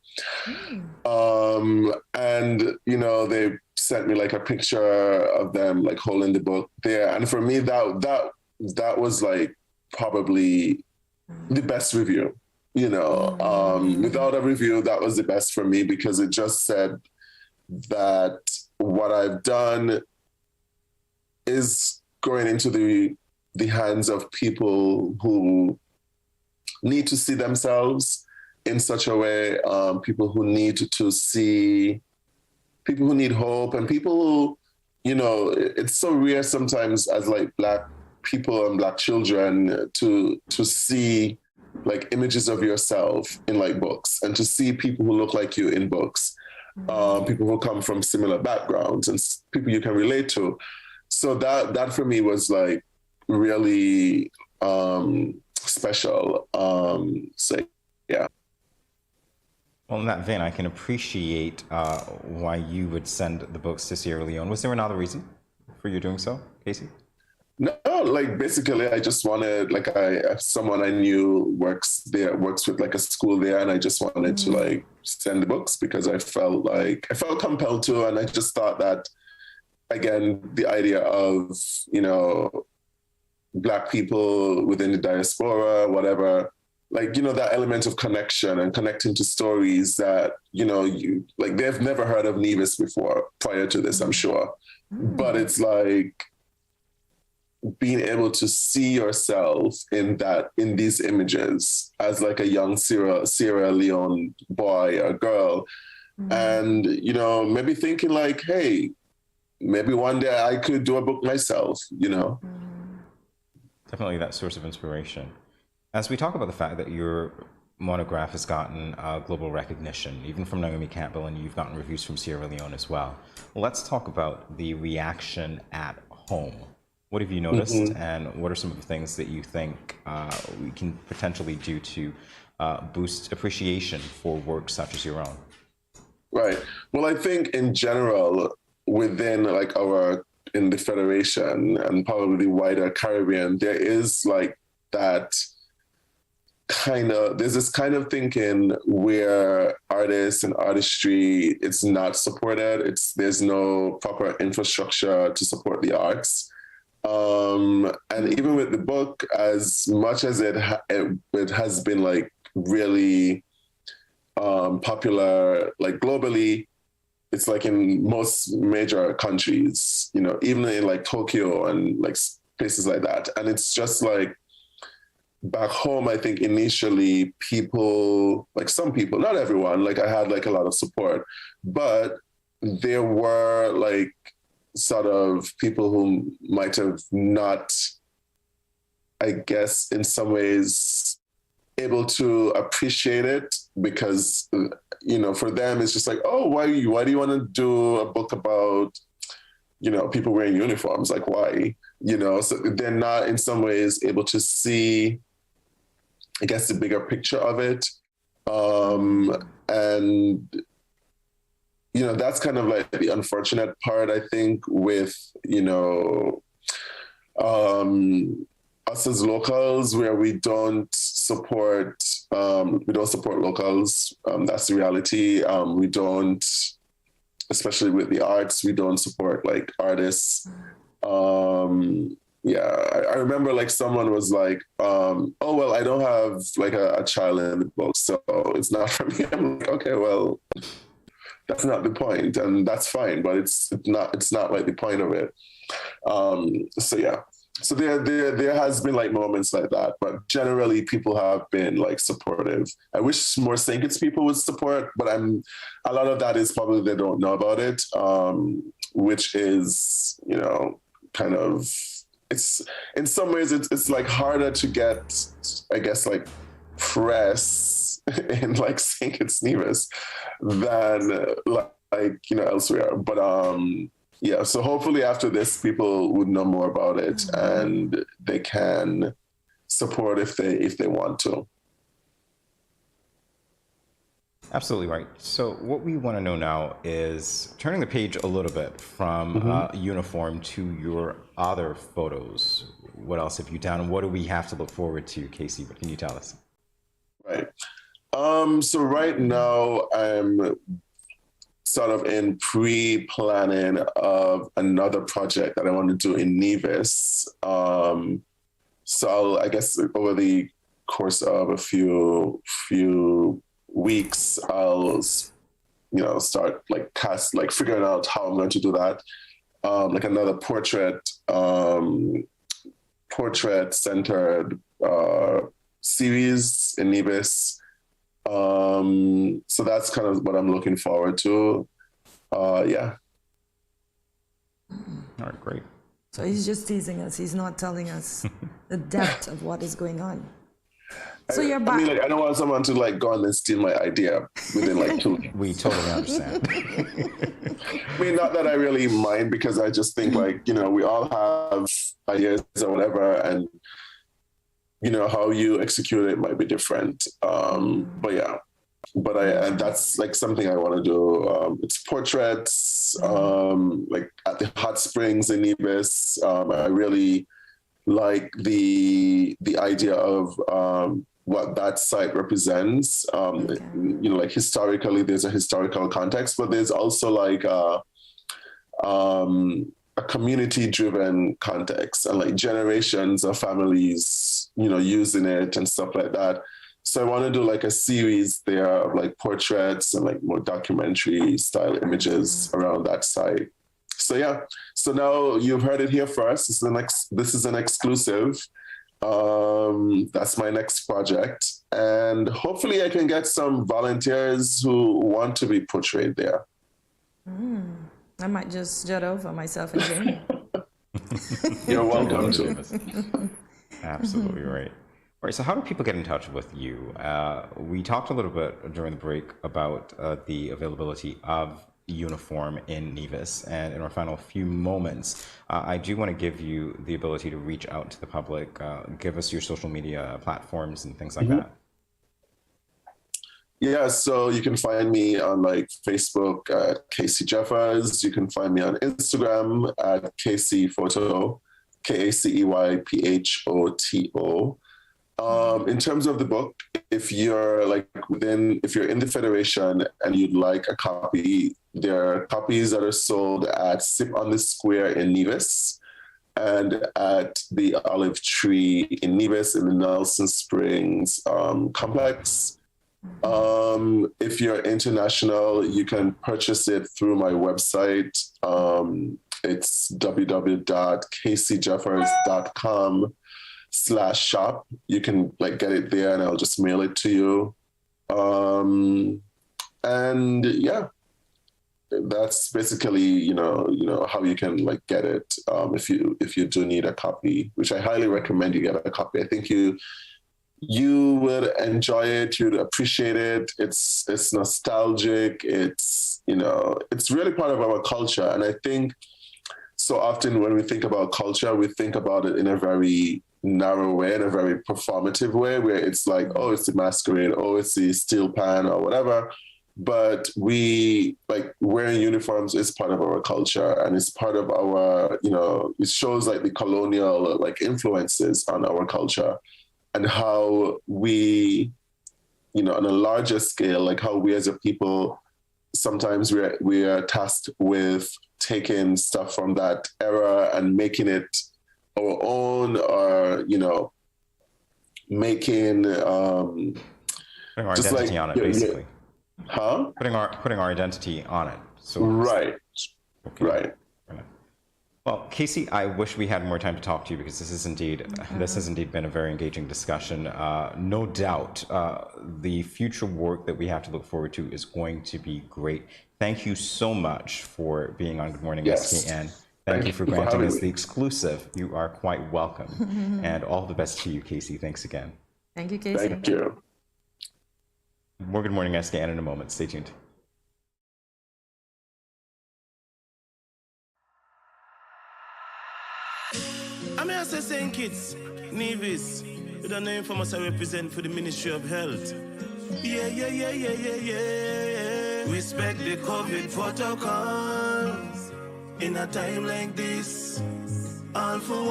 And, you know, they sent me like a picture of them like holding the book there. And for me, that was like probably the best review, you know. Without a review, that was the best for me, because it just said that what I've done is going into the hands of people who need to see themselves in such a way, people who need to see, people who need hope, and people who, you know, it's so rare sometimes as like Black people and Black children to see like images of yourself in like books, and to see people who look like you in books, people who come from similar backgrounds and people you can relate to. So that for me was like really special. So yeah. Well, in that vein, I can appreciate why you would send the books to Sierra Leone. Was there another reason for you doing so, Casey? No, like basically I just wanted, like someone I knew works with like a school there, and I just wanted to like send the books because I felt compelled to, and I just thought that, again, the idea of, you know, Black people within the diaspora, whatever, like, you know, that element of connection and connecting to stories that, you know, you like, they've never heard of Nevis before prior to this, I'm sure. But it's like being able to see yourself in these images as like a young Sierra Leone boy or girl. And, you know, maybe thinking like, hey, maybe one day I could do a book myself, you know? Definitely that source of inspiration. As we talk about the fact that your monograph has gotten global recognition, even from Naomi Campbell, and you've gotten reviews from Sierra Leone as well, let's talk about the reaction at home What have you noticed, and what are some of the things that you think we can potentially do to boost appreciation for work such as your own? Right. Well, I think in general, within like in the Federation and probably the wider Caribbean, there is like that there's this kind of thinking where artists and artistry, it's not supported. There's no proper infrastructure to support the arts. And even with the book, as much as it has been like really popular, like globally, it's like in most major countries, you know, even in like Tokyo and like places like that. And it's just like back home, I think initially people, like some people, not everyone, like I had like a lot of support, but there were like sort of people who might have not, I guess, in some ways able to appreciate it because, you know, for them, it's just like, oh, why do you want to do a book about, you know, people wearing uniforms? Like, why? You know, so they're not in some ways able to see, I guess, the bigger picture of it. And, you know, that's kind of like the unfortunate part, I think, with, you know, us as locals, where we don't support locals. That's the reality. We don't, especially with the arts, we don't support like artists. Yeah, I remember like someone was like, oh, well, I don't have like a child in the book, so it's not for me. I'm like, okay, well, that's not the point, and that's fine, but it's not like the point of it. So yeah. So there has been like moments like that, but generally people have been like supportive. I wish more St. Kitts people would support, but a lot of that is probably they don't know about it, which is, you know, kind of, it's in some ways it's like harder to get, I guess, like press in like St. Kitts Nevis than like, you know, elsewhere. But yeah, so hopefully after this, people would know more about it and they can support if they want to. Absolutely right. So what we want to know now is turning the page a little bit from uniform to your other photos. What else have you done, and what do we have to look forward to, Casey? What can you tell us? Right. So right now I'm sort of in pre-planning of another project that I want to do in Nevis. So I guess over the course of a few weeks, I'll, you know, start like figuring out how I'm going to do that. Like another portrait-centered series in Nevis. So that's kind of what I'm looking forward to. Yeah. All right, great. So he's just teasing us. He's not telling us the depth of what is going on. So you're back. I mean, like, I don't want someone to like go on and steal my idea within like 2 weeks. We totally understand. I mean, not that I really mind, because I just think like, you know, we all have ideas or whatever, and you know, how you execute it might be different. But yeah, and that's like something I want to do. It's portraits, like at the hot springs in Nevis. I really like the idea of what that site represents. You know, like historically, there's a historical context, but there's also like a community-driven context, and like generations of families, you know, using it and stuff like that. So I want to do like a series there of like portraits and like more documentary style images around that site. So yeah, so now you've heard it here first. This is an exclusive. That's my next project, and hopefully I can get some volunteers who want to be portrayed there. I might just jet over myself and Jamie. You're welcome to. Absolutely right. All right, so how do people get in touch with you? We talked a little bit during the break about the availability of uniform in Nevis. And in our final few moments, I do want to give you the ability to reach out to the public, give us your social media platforms and things like that. Yeah, so you can find me on like Facebook at Casey Jeffers. You can find me on Instagram at Casey Photo, KACEYPHOTO. In terms of the book, if you're in the Federation and you'd like a copy, there are copies that are sold at Sip on the Square in Nevis and at the Olive Tree in Nevis in the Nelson Springs complex. If you're international, you can purchase it through my website. It's www.caseyjeffers.com/shop. You can like get it there and I'll just mail it to you. And yeah, that's basically, how you can like get it. If you do need a copy, which I highly recommend you get a copy. I think you would enjoy it. You'd appreciate it. It's nostalgic. It's really part of our culture. And I think so often when we think about culture, we think about it in a very narrow way, in a very performative way, where it's like, oh, it's the masquerade, oh, it's the steel pan or whatever. But wearing uniforms is part of our culture, and it's part of our, it shows like the colonial like influences on our culture. And how we, on a larger scale, like how we as a people, sometimes we are tasked with taking stuff from that era and making it our own, or, making putting our just identity like, on it, basically. Huh? Putting our identity on it. So right. Okay. Right. Well, Casey, I wish we had more time to talk to you because this has indeed been a very engaging discussion. No doubt, the future work that we have to look forward to is going to be great. Thank you so much for being on Good Morning SKN. Thank you for granting us the exclusive. You are quite welcome. And all the best to you, Casey. Thanks again. Thank you, Casey. Thank you. More Good Morning SKN in a moment. Stay tuned. I'm here to St. Kitts, Nevis, with a name from us I represent for the Ministry of Health. Yeah. Respect the COVID protocols. In a time like this, all for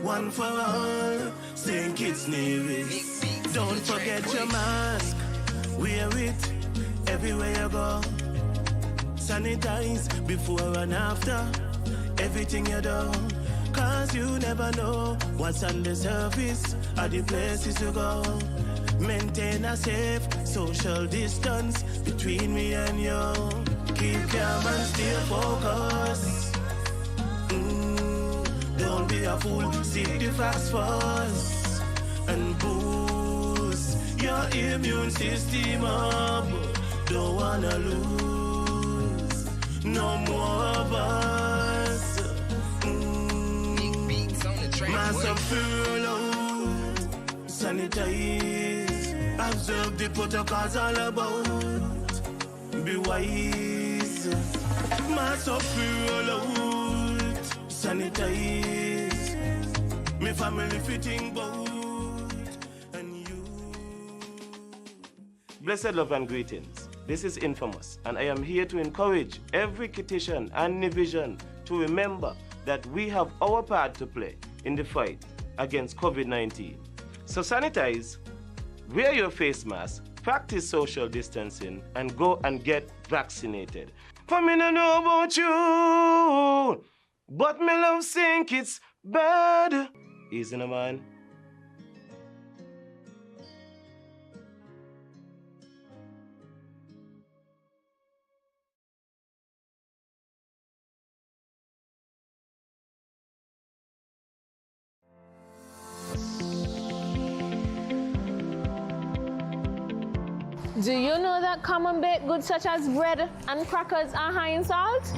one for all. St. Kitts, Nevis. Don't forget your mask. Wear it everywhere you go. Sanitize before and after everything you do. Cause you never know what's on the surface of the places you go. Maintain a safe social distance between me and you. Keep calm and stay focused. Don't be a fool, seek the facts first. And boost your immune system up. Don't wanna lose no more of us. Mask up, furlough, sanitize, observe the protocols all about. Be wise. Mask up, furlough, sanitize. Me family fitting boat, and you. Blessed love and greetings. This is Infamous, and I am here to encourage every Kittitian and Nevisian to remember that we have our part to play in the fight against COVID-19. So sanitize, wear your face mask, practice social distancing, and go and get vaccinated. For me no know about you, but me love think it's bad. Easy no man. Do you know that common baked goods such as bread and crackers are high in salt?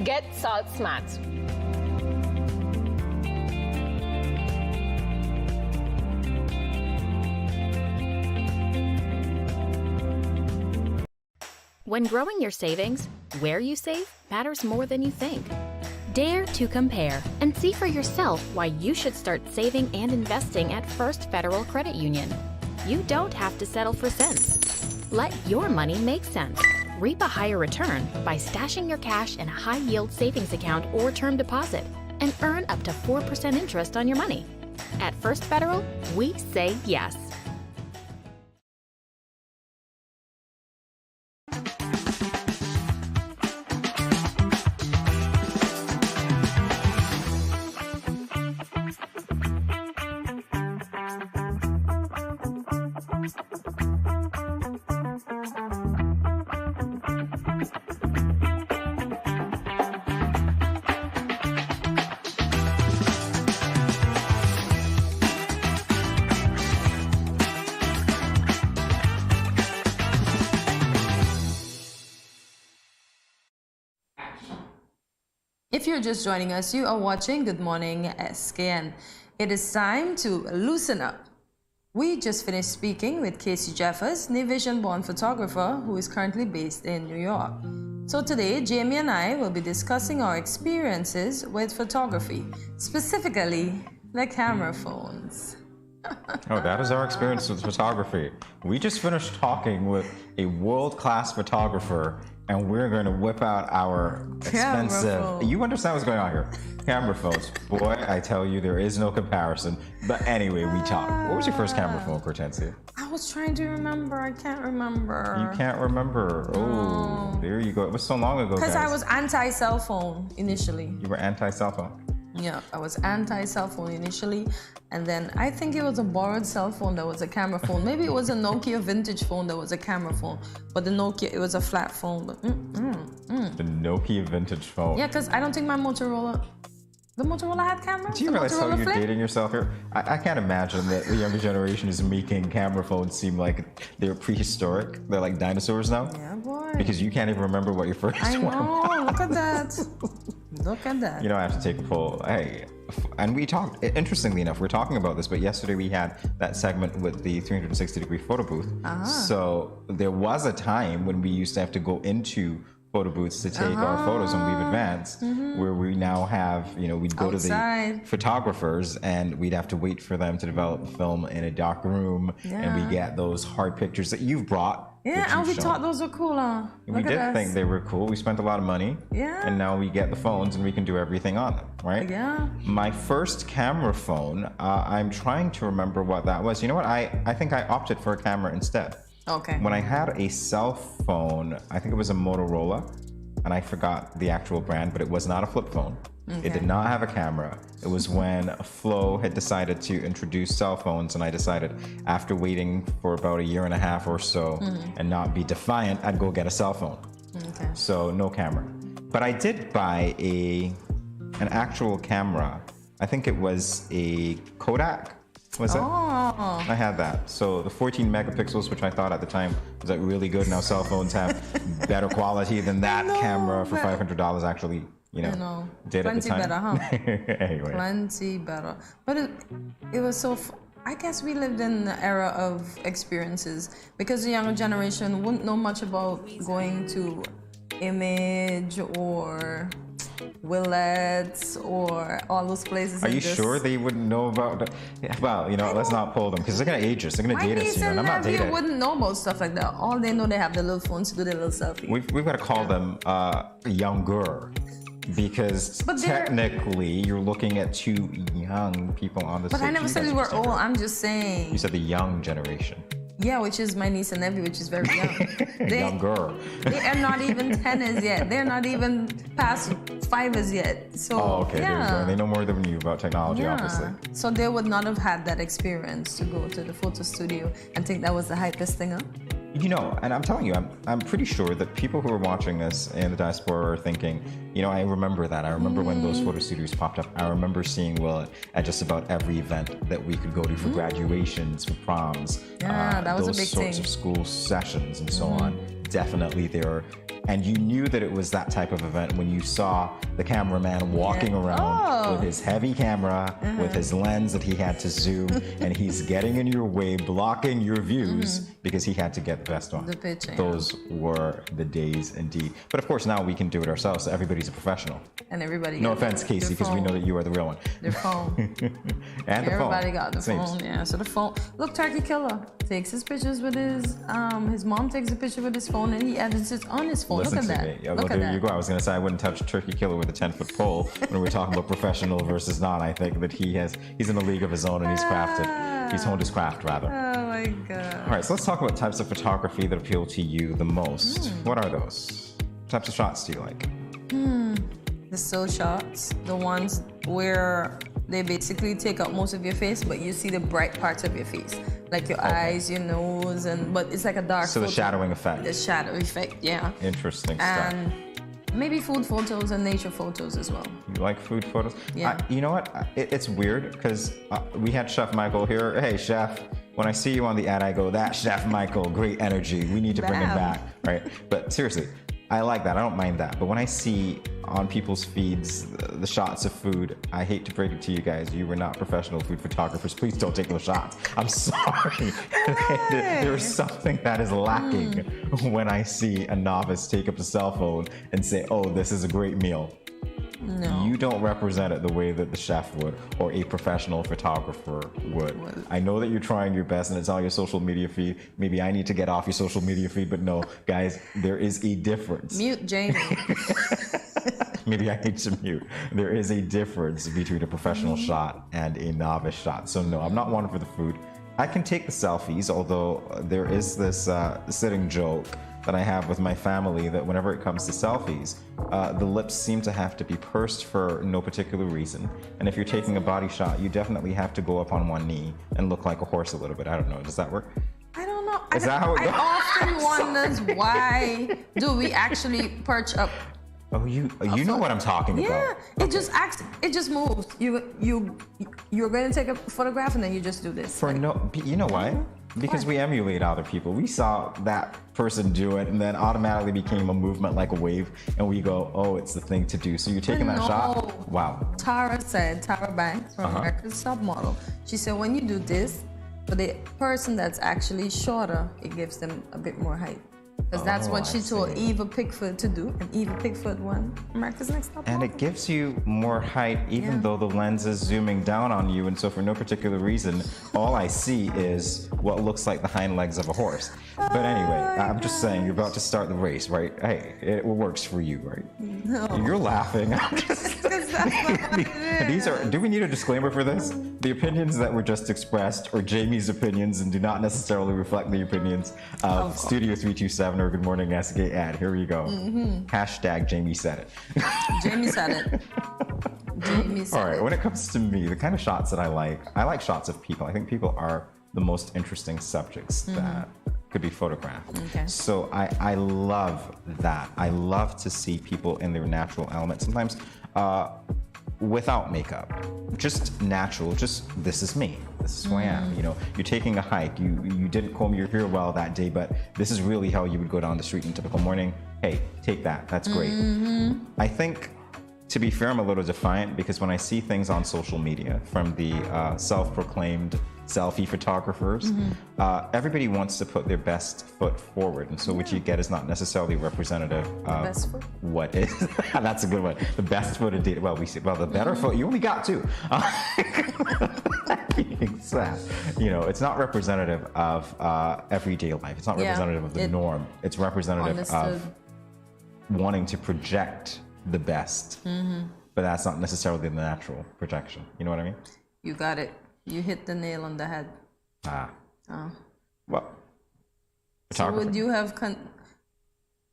Get Salt Smart. When growing your savings, where you save matters more than you think. Dare to compare and see for yourself why you should start saving and investing at First Federal Credit Union. You don't have to settle for cents. Let your money make sense. Reap a higher return by stashing your cash in a high-yield savings account or term deposit and earn up to 4% interest on your money. At First Federal, we say yes. If you're just joining us, you are watching Good Morning SKN. It is time to loosen up. We just finished speaking with Casey Jeffers, Navision-born photographer who is currently based in New York. So today, Jamie and I will be discussing our experiences with photography, specifically the camera phones. Oh, that is our experience with photography. We just finished talking with a world-class photographer, and we're going to whip out our expensive... You understand what's going on here. Camera phones. Boy, I tell you, there is no comparison. But anyway, we talk. What was your first camera phone, Kortensia? I was trying to remember. I can't remember. You can't remember. Oh, there you go. It was so long ago, Because guys. I was anti-cell phone initially. You were anti-cell phone? Yeah, I was anti-cell phone initially, and then I think it was a borrowed cell phone that was a camera phone. Maybe it was a Nokia vintage phone that was a camera phone, but the Nokia, it was a flat phone. But The Nokia vintage phone. yeah, because I don't think my Motorola, the Motorola had cameras. Do you realize how you're dating yourself here? I can't imagine that the younger generation is making camera phones seem like they're prehistoric. They're like dinosaurs now. Yeah, boy. Because you can't even remember what your first I one was. know. Look at that. Look at that. You know, I have to take a poll. Hey, and we talked, interestingly enough, we're talking about this, but yesterday we had that segment with the 360-degree photo booth. So there was a time when we used to have to go into photo booths to take our photos when we've advanced, where we now have, you know, we'd go to the photographers and we'd have to wait for them to develop film in a dark room, and we get those hard pictures that you've brought. Yeah, and we thought those were cooler. We did think they were cool. We spent a lot of money. Yeah. And now we get the phones and we can do everything on them, right? Yeah. My first camera phone, I'm trying to remember what that was. You know what? I think I opted for a camera instead. Okay. When I had a cell phone, I think it was a Motorola, and I forgot the actual brand, but it was not a flip phone. It did not have a camera. It was when Flo had decided to introduce cell phones, and I decided after waiting for about 1.5 years or so and not be defiant, I'd go get a cell phone. Okay. So no camera. But I did buy an actual camera. I think it was a Kodak. Was it? Oh. I had that. So the 14 megapixels, which I thought at the time was like really good. Now cell phones have better quality than that camera for $500 actually, you know, did at the time. Plenty better, huh? Anyway. Plenty better. But it was so... I guess we lived in the era of experiences because the younger generation wouldn't know much about going to Image or Willett's or all those places. Are you sure they wouldn't know about? Well, you know, let's not pull them because they're gonna age us. They're gonna date us, you know, and I'm not dating. Wouldn't know about stuff like that. All they know, they have the little phones to do their little selfie. We've got to call them younger. Because technically, you're looking at two young people on the stage. But I never said we were old. I'm just saying. You said the young generation. Yeah, which is my niece and nephew, which is very young. Younger. They are not even 10 as yet. They're not even past 5 as yet. So, okay, there you go. They know more than you about technology, obviously. So they would not have had that experience to go to the photo studio and think that was the hypest thing up. You know, and I'm telling you, I'm pretty sure that people who are watching this in the diaspora are thinking, you know, I remember that. I remember when those photo studios popped up. I remember seeing Will at just about every event that we could go to for graduations, for proms. Yeah, that was a big thing. Those sorts of school sessions and so on. Definitely there. And you knew that it was that type of event when you saw the cameraman walking around with his heavy camera, with his lens that he had to zoom, and he's getting in your way, blocking your views because he had to get the best one. The picture. Those were the days indeed. But of course, now we can do it ourselves, so everybody's a professional. And everybody No got offense, Casey, because we know that you are the real one. Their phone. And the phone. Everybody got the Seems. phone, yeah. So the phone. Look, Turkey Killer takes his pictures with his mom takes a picture with his phone and he edits it on his phone. Listen Look at to that. me. Look Well, at there you that. go. I was going to say I wouldn't touch Turkey Killer with a 10-foot pole when we're talking about professional versus not. I think that he's in a league of his own and he's crafted. He's honed his craft, rather. Oh my God. All right, so let's talk about types of photography that appeal to you the most. What are those? What types of shots do you like? The still shots, the ones where they basically take up most of your face, but you see the bright parts of your face, like your eyes, your nose, but it's like a dark. So the photo. shadowing effect. The shadow effect, yeah. Interesting stuff. And maybe food photos and nature photos as well. You like food photos? Yeah. You know what? It's weird because we had Chef Michael here. Hey, Chef. When I see you on the ad, I go, "That Chef Michael, great energy. We need to bring him back." Right? But seriously, I like that. I don't mind that. But when I see on people's feeds the shots of food, I hate to break it to you guys. You were not professional food photographers. Please don't take those shots. I'm sorry. There's something that is lacking when I see a novice take up a cell phone and say, "Oh, this is a great meal." No. You don't represent it the way that the chef would or a professional photographer would. I know that you're trying your best and it's on your social media feed. Maybe I need to get off your social media feed, but no, guys, there is a difference. Mute Jamie. Maybe I need to mute. There is a difference between a professional shot and a novice shot. So no, I'm not one for the food. I can take the selfies, although there is this sitting joke that I have with my family that whenever it comes to selfies, the lips seem to have to be pursed for no particular reason. And if you're taking a body shot, you definitely have to go up on one knee and look like a horse a little bit. I don't know. Does that work? I don't know. Is that how it goes? I often wonder why do we actually perch up? Oh, you know what I'm talking about. Yeah, it just moves. You're going to take a photograph and then you just do this. You know why? Because we emulate other people. We saw that person do it and then automatically became a movement like a wave and we go, oh, it's the thing to do. So you're taking that shot? Wow. Tara Banks from America's Top Model, she said when you do this, for the person that's actually shorter, it gives them a bit more height. Because that's what she told Eva Pickford to do, and Eva Pickford won America's Next Top Model. And it gives you more height even though the lens is zooming down on you, and so for no particular reason, all I see is what looks like the hind legs of a horse. But anyway, I'm just saying, you're about to start the race, right? Hey, it works for you, right? No. You're laughing. Do we need a disclaimer for this? The opinions that were just expressed are Jamie's opinions and do not necessarily reflect the opinions of Studio 327 or Good Morning SKN ad. Here we go. Hashtag Jamie said it. Jamie said it. Jamie said All right, when it comes to me, the kind of shots that I like shots of people. I think people are the most interesting subjects that could be photographed. Okay. So I love that. I love to see people in their natural element. Sometimes without makeup, just natural, just this is me. This is who I am. You know, you're taking a hike. You didn't comb your hair well that day, but this is really how you would go down the street in a typical morning. Hey, take that. That's great. I think, to be fair, I'm a little defiant because when I see things on social media from the self-proclaimed selfie photographers, everybody wants to put their best foot forward, and so what you get is not necessarily representative of what is. That's a good one. The best foot of data. Well, the better foot. You only got two. You know, it's not representative of everyday life. It's not representative of the norm. It's representative of wanting to project the best, but that's not necessarily the natural projection. You know what I mean? You got it. You hit the nail on the head. Well, so would you have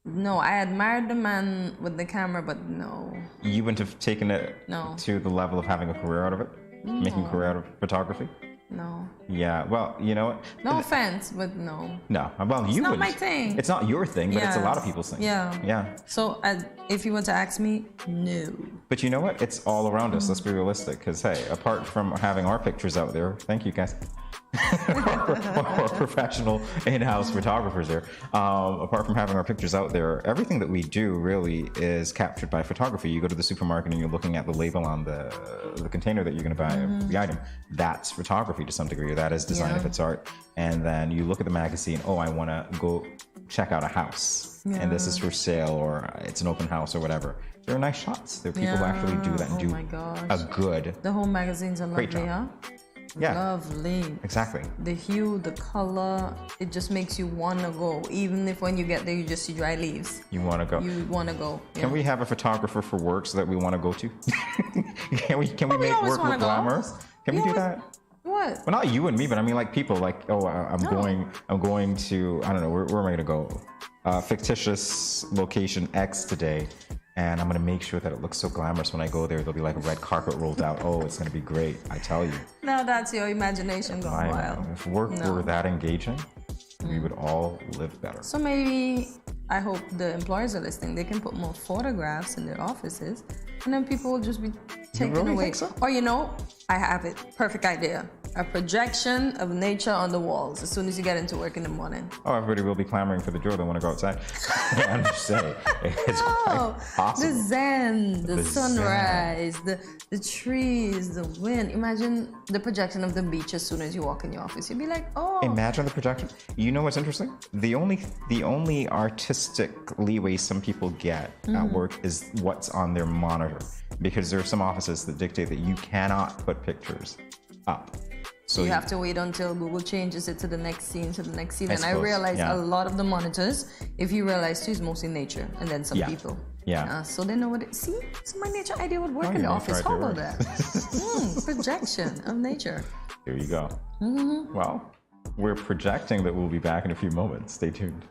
no, I admired the man with the camera, but no. You wouldn't have taken it to the level of having a career out of it? Making a career out of photography? No. Yeah, well, you know what? No offense, but no. No, well, It's you not wouldn't. my thing. It's not your thing, but it's a lot of people's thing. Yeah. So if you were to ask me, no. But you know what? It's all around us. Let's be realistic, because hey, apart from having our pictures out there, thank you guys. or professional in-house photographers there. Apart from having our pictures out there, everything that we do really is captured by photography. You go to the supermarket and you're looking at the label on the container that you're going to buy the item. That's photography to some degree. That is design if it's art. And then you look at the magazine. Oh, I want to go check out a house, and this is for sale, or it's an open house, or whatever. There are nice shots. There are people who actually do that and do a good. The whole magazines are lovely, huh? Yeah. Lovely. Exactly. The hue, the color, it just makes you want to go. Even if when you get there, you just see dry leaves. You want to go. You want to go. Yeah. Can we have a photographer for work so that we want to go to? Can we make work look glamorous? Can we do that? What? Well, not you and me, but I mean like people like, oh, I'm going to, I don't know, where am I going to go? Fictitious location X today. And I'm going to make sure that it looks so glamorous when I go there. There'll be like a red carpet rolled out. Oh, it's going to be great. I tell you. Now that's your imagination going wild. If work were that engaging, we would all live better. So maybe, I hope the employers are listening. They can put more photographs in their offices, and then people will just be taken away. Think so? Or I have it. Perfect idea. A projection of nature on the walls as soon as you get into work in the morning. Oh, everybody will be clamoring for the door. They want to go outside. I'm just saying. It's quite possible. The zen, the sunrise, the trees, the wind. Imagine the projection of the beach as soon as you walk in your office. You'd be like, oh. Imagine the projection. You know what's interesting? The only artistic leeway some people get at work is what's on their monitor. Because there are some offices that dictate that you cannot put pictures up. So you have to wait until Google changes it to the next scene, and I realized a lot of the monitors, if you realize too, is mostly nature, and then some people. Yeah. So they know what it. See, so my nature idea would work in the office. How about that? Projection of nature. There you go. Well, we're projecting that we'll be back in a few moments. Stay tuned.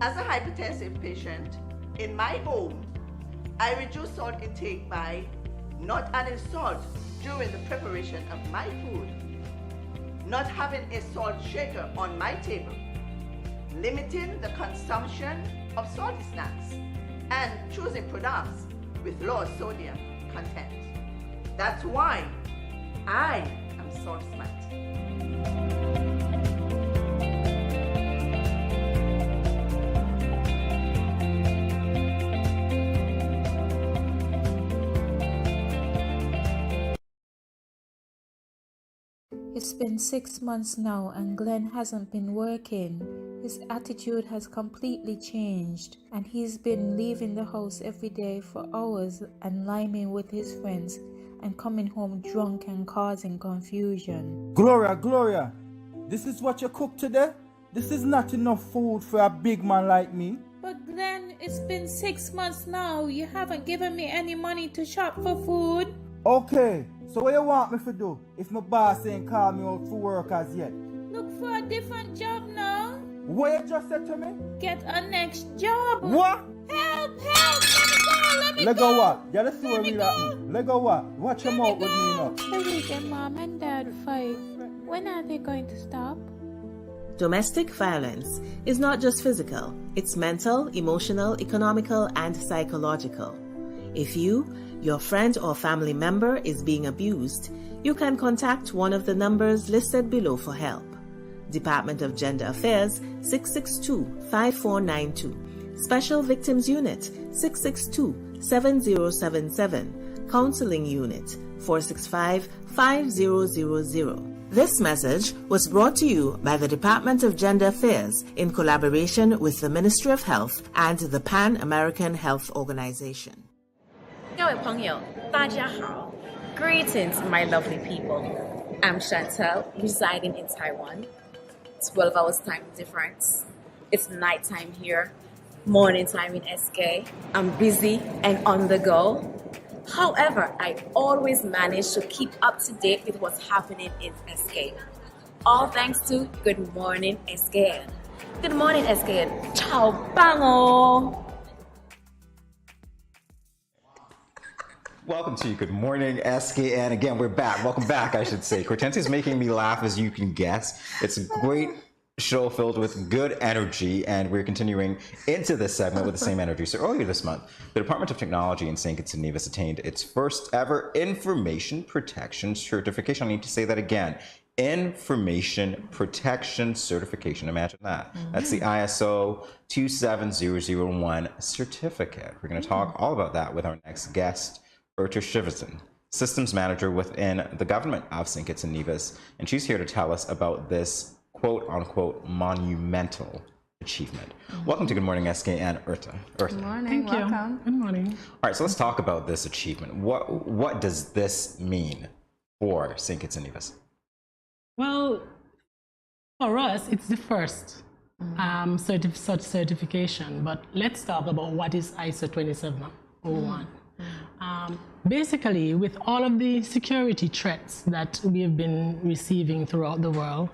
As a hypertensive patient, in my home, I reduce salt intake by not adding salt during the preparation of my food, not having a salt shaker on my table, limiting the consumption of salty snacks, and choosing products with low sodium content. That's why I am salt smart. It's been 6 months now and Glenn hasn't been working. His attitude has completely changed and he's been leaving the house every day for hours and liming with his friends and coming home drunk and causing confusion. Gloria, this is what you cooked today? This is not enough food for a big man like me. But Glenn, it's been 6 months now. You haven't given me any money to shop for food. Okay, so what you want me to do if my boss ain't called me out for work as yet? Look for a different job now. What you just said to me? Get a next job. What? Help! Let me go! Let go what? Yeah, let's see what really happened. Let go what? Watch your mouth with me now. The weekend mom and dad fight. When are they going to stop? Domestic violence is not just physical, it's mental, emotional, economical, and psychological. If you, your friend or family member is being abused, you can contact one of the numbers listed below for help. Department of Gender Affairs 662-5492, Special Victims Unit 662-7077, Counseling Unit 465-5000. This message was brought to you by the Department of Gender Affairs in collaboration with the Ministry of Health and the Pan American Health Organization. 各位朋友，大家好. Greetings, my lovely people. I'm Chantel, residing in Taiwan. 12 hours time difference. It's nighttime here, morning time in SK. I'm busy and on the go. However, I always manage to keep up to date with what's happening in SK. All thanks to Good Morning SKN. Good morning SKN. Ciao bango. Welcome to Good Morning SKN. Again, we're back. Welcome back, I should say. Kortensia is making me laugh, as you can guess. It's a great show filled with good energy, and we're continuing into this segment with the same energy. So earlier this month, the Department of Technology in St. Kitts and Nevis attained its first ever information protection certification. I need to say that again. Information protection certification. Imagine that. That's the ISO 27001 certificate. We're going to talk all about that with our next guest, Urta Shiverson, Systems Manager within the government of St. Kitts and Nevis, and she's here to tell us about this quote-unquote monumental achievement. Welcome to Good Morning SKN, Urta. Good morning. Thank Welcome. you. Good morning. All right, so let's talk about this achievement. What does this mean for St. Kitts and Nevis? Well, for us, it's the first such certification, but let's talk about what is ISO 27001. Basically, with all of the security threats that we have been receiving throughout the world,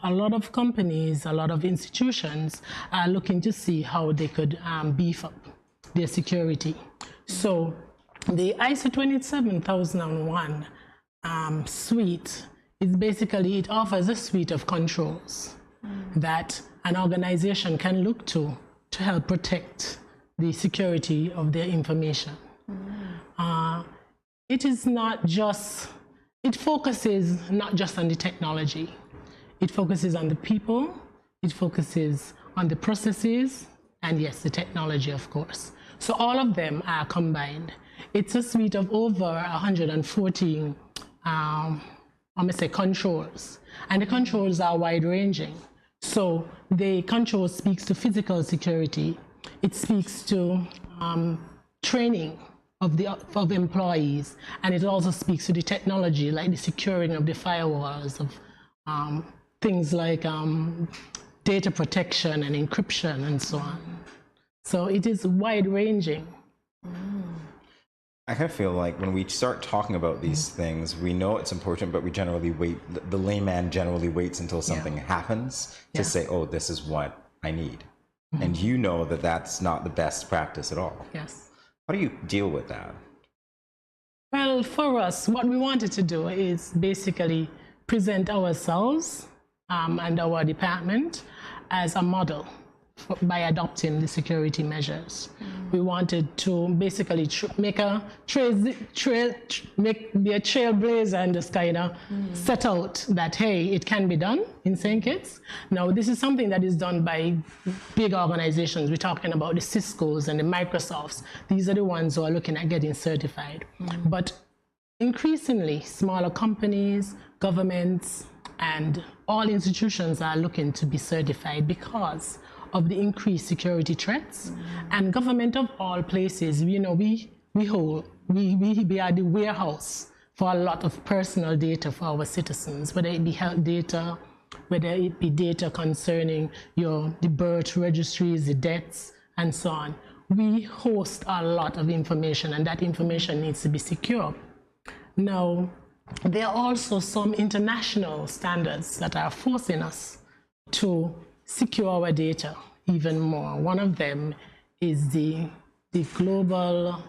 a lot of companies, a lot of institutions are looking to see how they could beef up their security. So the ISO 27001 suite is basically, it offers a suite of controls that an organization can look to help protect the security of their information. It is not just, it focuses not just on the technology. It focuses on the people, it focuses on the processes, and yes, the technology, of course. So all of them are combined. It's a suite of over 114 controls, and the controls are wide-ranging. So the control speaks to physical security. It speaks to training of employees, and it also speaks to the technology, like the securing of the firewalls, of things like data protection and encryption and so on. So it is wide-ranging. I kind of feel like when we start talking about these things, we know it's important, but we generally wait, the layman generally waits until something happens to say, oh, this is what I need. And you know that that's not the best practice at all. Yes. How do you deal with that? Well, for us, what we wanted to do is basically present ourselves and our department as a model by adopting the security measures. We wanted to basically be a trailblazer and just kind of set out that, hey, it can be done in St. Kitts. Now, this is something that is done by big organizations. We're talking about the Ciscos and the Microsofts. These are the ones who are looking at getting certified. But increasingly, smaller companies, governments, and all institutions are looking to be certified because of the increased security threats. And government of all places, you know, we are the warehouse for a lot of personal data for our citizens, whether it be health data, whether it be data concerning the birth registries, the deaths, and so on. We host a lot of information, and that information needs to be secure. Now, there are also some international standards that are forcing us to secure our data even more. One of them is the global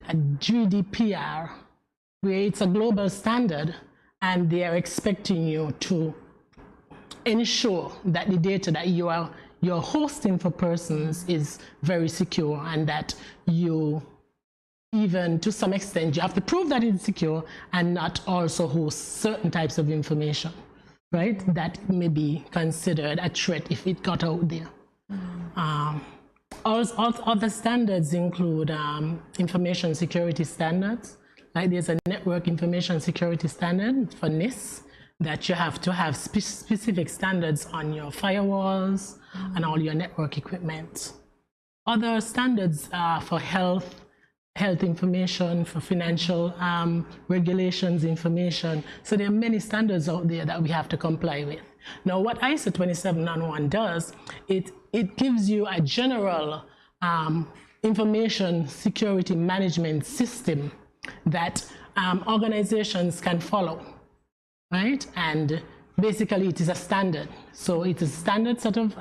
GDPR, where it's a global standard, and they are expecting you to ensure that the data that you're hosting for persons is very secure, and that you, even to some extent, you have to prove that it's secure and not also host certain types of information, right? That may be considered a threat if it got out there. Other standards include information security standards, Like there's a network information security standard for NIST that you have to have specific standards on your firewalls and all your network equipment. Other standards are for health information, for financial regulations information. So there are many standards out there that we have to comply with. Now, what ISO 27001 does, it gives you a general information security management system that organizations can follow, right? And basically it is a standard. So it's a standard set of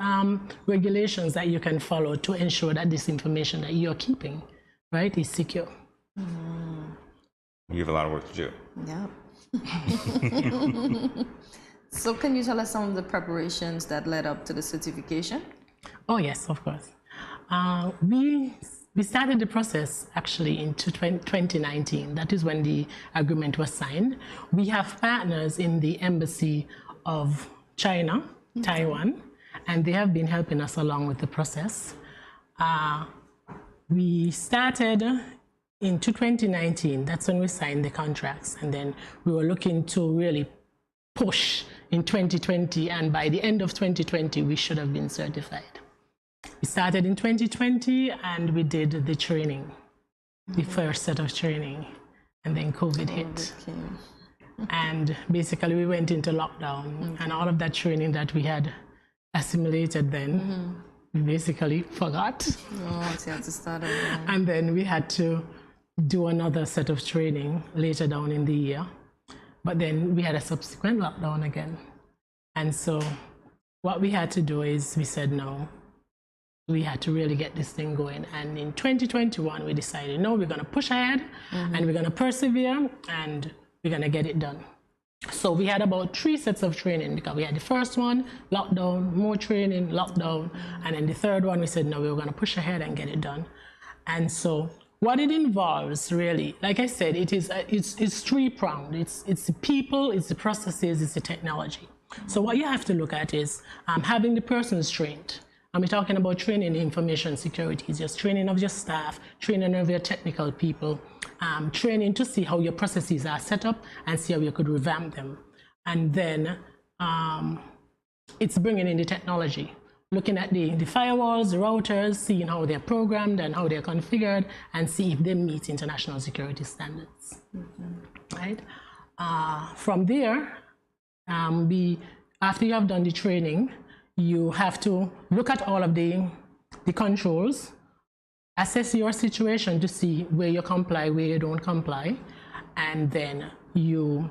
regulations that you can follow to ensure that this information that you're keeping, right, is secure. You have a lot of work to do. Yeah. So can you tell us some of the preparations that led up to the certification? Oh yes, of course. We started the process actually in 2019. That is when the agreement was signed. We have partners in the Embassy of China, Taiwan, and they have been helping us along with the process. We started in 2019. That's when we signed the contracts, and then we were looking to really push in 2020, and by the end of 2020 we should have been certified. We started in 2020 and we did the training, the first set of training, and then COVID hit. And basically we went into lockdown, and all of that training that we had assimilated then, we basically forgot. Oh, so you had to start again. And then we had to do another set of training later down in the year. But then we had a subsequent lockdown again. And so what we had to do is we said no. We had to really get this thing going. And in 2021, we decided, no, we're going to push ahead and we're going to persevere and we're going to get it done. So we had about 3 sets of training, because we had the first one, lockdown, more training, lockdown. And then the third one, we said, no, we were going to push ahead and get it done. And so what it involves really, like I said, it's three-pronged. It's the people, it's the processes, it's the technology. So what you have to look at is having the persons trained. And we're talking about training in information security. It's just training of your staff, training of your technical people, training to see how your processes are set up and see how you could revamp them. And then it's bringing in the technology, looking at the firewalls, the routers, seeing how they're programmed and how they're configured, and see if they meet international security standards. Right? From there, after you have done the training, you have to look at all of the controls, assess your situation to see where you comply, where you don't comply, and then you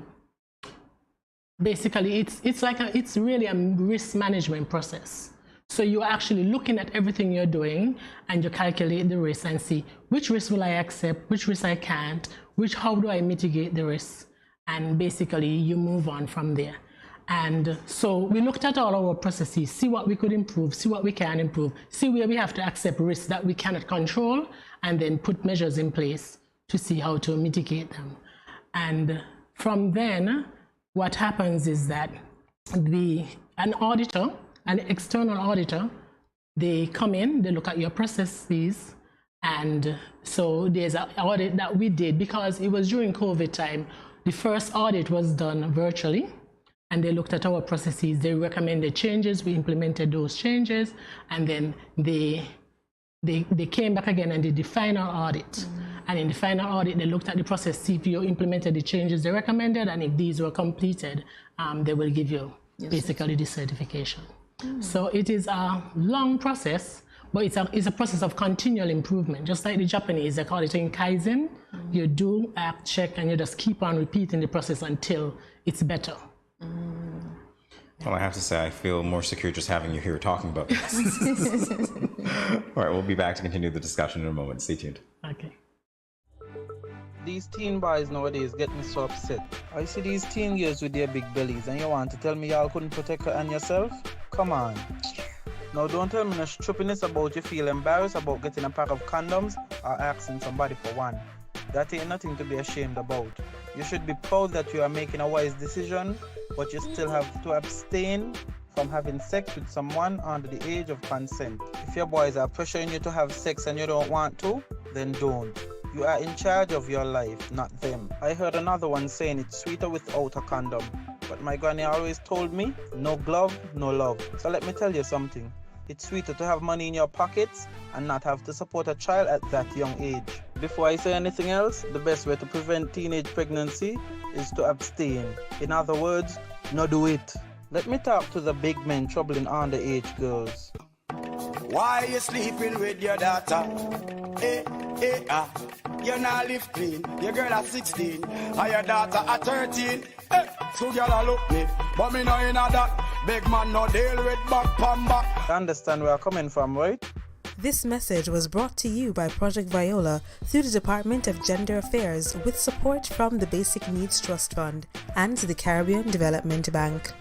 basically, it's really a risk management process. So you're actually looking at everything you're doing and you calculate the risk and see which risk will I accept, which risk I can't, how do I mitigate the risk, and basically you move on from there. And so we looked at all our processes, see what we could improve, see what we can improve, see where we have to accept risks that we cannot control, and then put measures in place to see how to mitigate them. And from then, what happens is that an auditor, an external auditor, they come in, they look at your processes, and so there's an audit that we did, because it was during COVID time. The first audit was done virtually, and they looked at our processes, they recommended changes, we implemented those changes, and then they came back again and did the final audit. And in the final audit, they looked at the process, see if you implemented the changes they recommended, and if these were completed, they will give you basically the certification. So it is a long process, but it's a process of continual improvement. Just like the Japanese, they call it in Kaizen. You do act, check, and you just keep on repeating the process until it's better. Well, I have to say, I feel more secure just having you here talking about this. All right, we'll be back to continue the discussion in a moment. Stay tuned. Okay. These teen boys nowadays get me so upset. I see these teen girls with their big bellies, and you want to tell me y'all couldn't protect her and yourself? Come on. Now don't tell me no stupidness about you feel embarrassed about getting a pack of condoms or asking somebody for one. That ain't nothing to be ashamed about. You should be proud that you are making a wise decision, but you still have to abstain from having sex with someone under the age of consent. If your boys are pressuring you to have sex and you don't want to, then don't. You are in charge of your life, not them. I heard another one saying it's sweeter without a condom. But my granny always told me, no glove, no love. So let me tell you something. It's sweeter to have money in your pockets and not have to support a child at that young age. Before I say anything else, the best way to prevent teenage pregnancy is to abstain. In other words, no do it. Let me talk to the big men troubling underage girls. Why you sleeping with your daughter? You not live clean. Your girl at 16, and your daughter at 13. So girl a look me, but me no inna that. Big man no deal with back pan back. You understand where I'm coming from, right? This message was brought to you by Project Viola through the Department of Gender Affairs with support from the Basic Needs Trust Fund and the Caribbean Development Bank.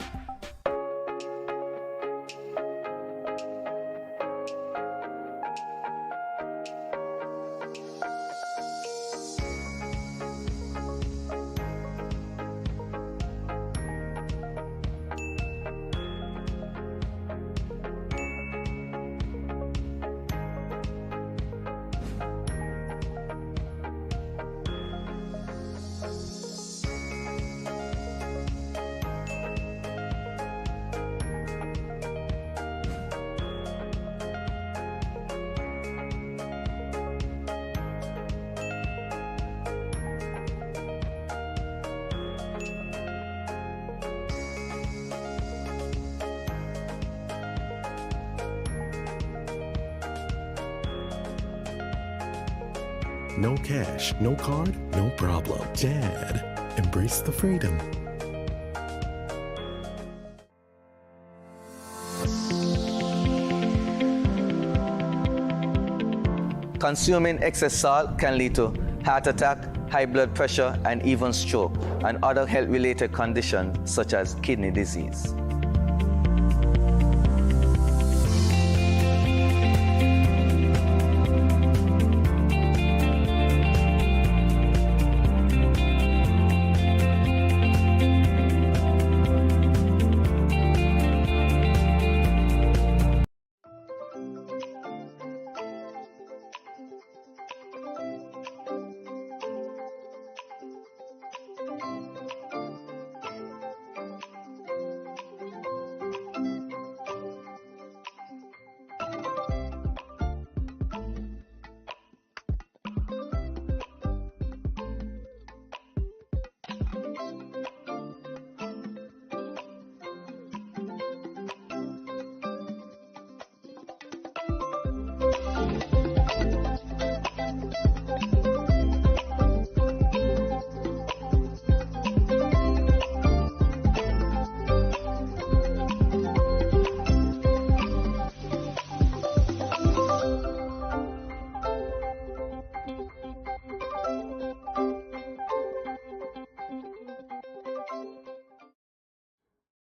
No cash, no card, no problem. Dad, embrace the freedom. Consuming excess salt can lead to heart attack, high blood pressure, and even stroke, and other health-related conditions such as kidney disease.